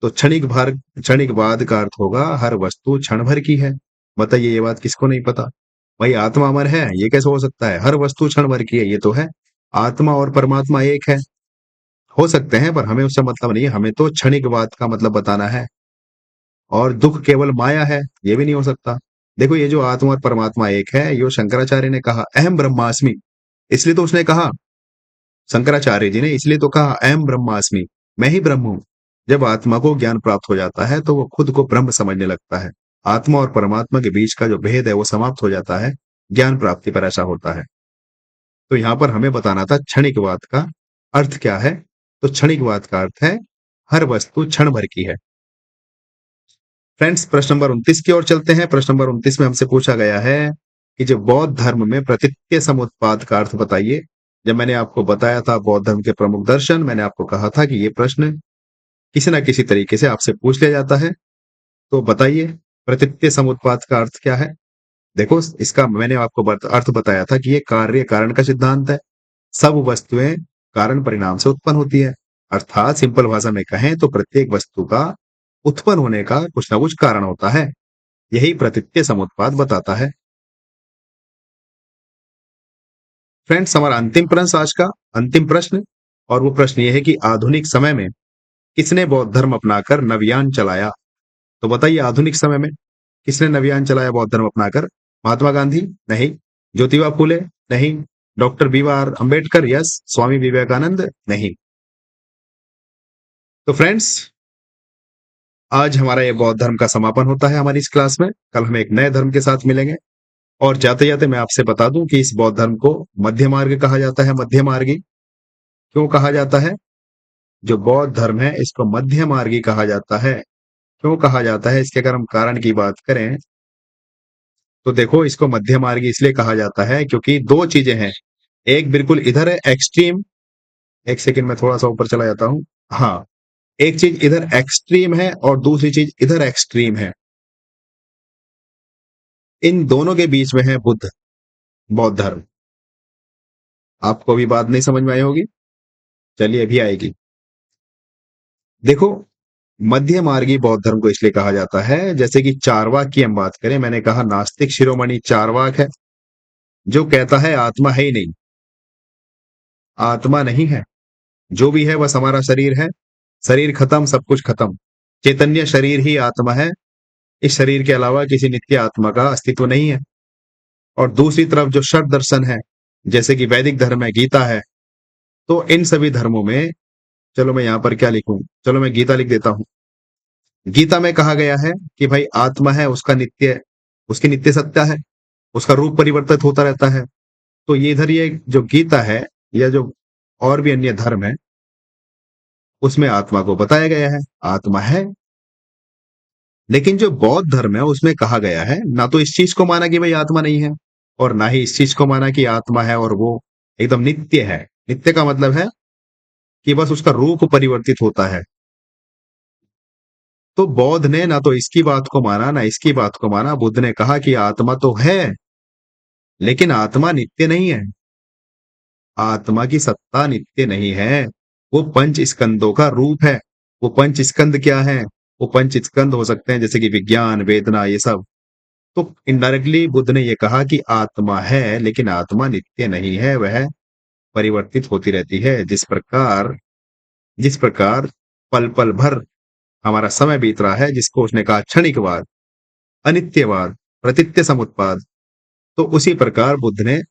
तो क्षणिकवाद का अर्थ होगा हर वस्तु क्षण भर की है। बताइए ये बात किसको नहीं पता? भाई आत्मा अमर है, ये कैसे हो सकता है? हर वस्तु क्षण भर की है, ये तो है। आत्मा और परमात्मा एक है। हो सकते हैं पर हमें उससे मतलब नहीं है, हमें तो क्षणिकवाद का मतलब बताना है। और दुख केवल माया है, ये भी नहीं हो सकता। देखो, ये जो आत्मा और परमात्मा एक है, यो शंकराचार्य ने कहा अहम ब्रह्मास्मि। इसलिए तो उसने कहा, शंकराचार्य जी ने इसलिए तो कहा अहम ब्रह्मास्मि, मैं ही ब्रह्म हूं। जब आत्मा को ज्ञान प्राप्त हो जाता है तो वो खुद को ब्रह्म समझने लगता है। आत्मा और परमात्मा के बीच का जो भेद है वो समाप्त हो जाता है। ज्ञान प्राप्ति पर ऐसा होता है। तो यहाँ पर हमें बताना था क्षणिकवाद का अर्थ क्या है। तो क्षणिकवाद का अर्थ है हर वस्तु क्षण भर की है। फ्रेंड्स प्रश्न नंबर 29 की ओर चलते हैं। प्रश्न नंबर 29 में हमसे पूछा गया है कि जो बौद्ध धर्म में प्रतीत्य समुत्पाद का अर्थ बताइए। जब मैंने आपको बताया था बौद्ध धर्म के प्रमुख दर्शन, मैंने आपको कहा था कि ये प्रश्न किसी ना किसी तरीके से आपसे पूछ लिया जाता है। तो बताइए प्रतीत्य समुत्पाद का अर्थ क्या है? देखो, इसका मैंने आपको अर्थ बताया था कि ये कार्य कारण का सिद्धांत है। सब वस्तुएं कारण परिणाम से उत्पन्न होती है। अर्थात सिंपल भाषा में कहें तो प्रत्येक वस्तु का उत्पन्न होने का कुछ ना कुछ कारण होता है। यही प्रतीत्य समुत्पाद बताता है। फ्रेंड्स हमारा अंतिम प्रश्न आज का अंतिम प्रश्न, और वो प्रश्न ये है कि आधुनिक समय में किसने बौद्ध धर्म अपनाकर नवयान चलाया? तो बताइए आधुनिक समय में किसने नवयान चलाया बौद्ध धर्म अपनाकर? महात्मा गांधी? नहीं। ज्योतिबा फूले? नहीं। Doctor B R. Ambedkar? Yes. Swami Vivekananda? नहीं। तो फ्रेंड्स आज हमारा ये बौद्ध धर्म का समापन होता है हमारी इस क्लास में। कल हम एक नए धर्म के साथ मिलेंगे। और जाते जाते मैं आपसे बता दूं कि इस बौद्ध धर्म को मध्य मार्ग कहा जाता है। मध्य मार्गी क्यों कहा जाता है? जो बौद्ध धर्म है इसको मध्य मार्गी कहा जाता है। क्यों कहा जाता है, इसके अगर हम कारण की बात करें तो देखो, इसको मध्य मार्गी इसलिए कहा जाता है क्योंकि दो चीजें हैं। एक बिल्कुल इधर है एक्सट्रीम। एक सेकंड में थोड़ा सा ऊपर चला जाता हूं। हाँ, एक चीज इधर एक्सट्रीम है और दूसरी चीज इधर एक्सट्रीम है। इन दोनों के बीच में है बुद्ध, बौद्ध धर्म। आपको अभी बात नहीं समझ में आई होगी, चलिए अभी आएगी। देखो, मध्य मार्गी बौद्ध धर्म को इसलिए कहा जाता है, जैसे कि चारवाक की हम बात करें, मैंने कहा नास्तिक शिरोमणि चारवाक है जो कहता है आत्मा है ही नहीं। आत्मा नहीं है, जो भी है बस हमारा शरीर है। शरीर खत्म, सब कुछ खत्म। चैतन्य शरीर ही आत्मा है। इस शरीर के अलावा किसी नित्य आत्मा का अस्तित्व नहीं है। और दूसरी तरफ जो षट दर्शन है, जैसे कि वैदिक धर्म है, गीता है, तो इन सभी धर्मों में, चलो मैं यहां पर क्या लिखूं, चलो मैं गीता लिख देता हूं। गीता में कहा गया है कि भाई आत्मा है, उसका नित्य, उसकी नित्य सत्ता है, उसका रूप परिवर्तित होता रहता है। तो ये इधर ये जो गीता है या जो और भी अन्य धर्म है उसमें आत्मा को बताया गया है आत्मा है। लेकिन जो बौद्ध धर्म है उसमें कहा गया है, ना तो इस चीज को माना कि भाई आत्मा नहीं है, और ना ही इस चीज को माना कि आत्मा है और वो एकदम नित्य है। नित्य का मतलब है कि बस उसका रूप परिवर्तित होता है। तो बौद्ध ने ना तो इसकी बात को माना ना इसकी बात को माना। बुद्ध ने कहा कि आत्मा तो है लेकिन आत्मा नित्य नहीं है। आत्मा की सत्ता नित्य नहीं है, वो पंच स्कंदों का रूप है। वो पंच स्कंद क्या है? वो पंच स्कंद हो सकते हैं जैसे कि विज्ञान, वेदना, ये सब। तो इनडायरेक्टली बुद्ध ने ये कहा कि आत्मा है, लेकिन आत्मा नित्य नहीं है, वह परिवर्तित होती रहती है। जिस प्रकार पल पल भर हमारा समय बीत रहा है, जिसको उसने कहा क्षणिकवाद, अनित्यवाद, प्रतीत्य समुत्पाद। तो उसी प्रकार बुद्ध ने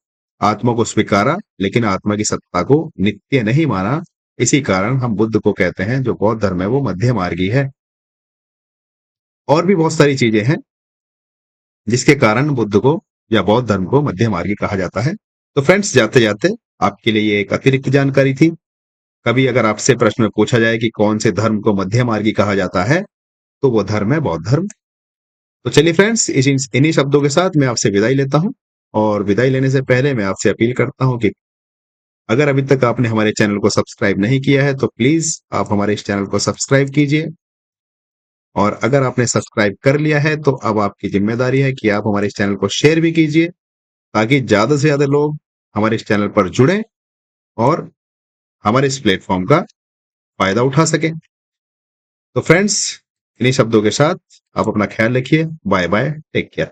आत्मा को स्वीकारा, लेकिन आत्मा की सत्ता को नित्य नहीं माना। इसी कारण हम बुद्ध को कहते हैं, जो बौद्ध धर्म है वो मध्य मार्गी है। और भी बहुत सारी चीजें हैं जिसके कारण बुद्ध को या बौद्ध धर्म को मध्य मार्गी कहा जाता है। तो फ्रेंड्स, जाते जाते आपके लिए ये एक अतिरिक्त जानकारी थी। कभी अगर आपसे प्रश्न में पूछा जाए कि कौन से धर्म को मध्य मार्गी कहा जाता है, तो वो धर्म है बौद्ध धर्म। तो चलिए फ्रेंड्स, इन्हीं शब्दों के साथ मैं आपसे विदाई लेता हूं। और विदाई लेने से पहले मैं आपसे अपील करता हूं कि अगर अभी तक आपने हमारे चैनल को सब्सक्राइब नहीं किया है, तो प्लीज आप हमारे इस चैनल को सब्सक्राइब कीजिए। और अगर आपने सब्सक्राइब कर लिया है, तो अब आपकी जिम्मेदारी है कि आप हमारे इस चैनल को शेयर भी कीजिए, ताकि ज्यादा से ज्यादा लोग हमारे इस चैनल पर जुड़े और हमारे इस प्लेटफॉर्म का फायदा उठा सकें। तो फ्रेंड्स, इन्हीं शब्दों के साथ आप अपना ख्याल रखिए। Bye bye, take care.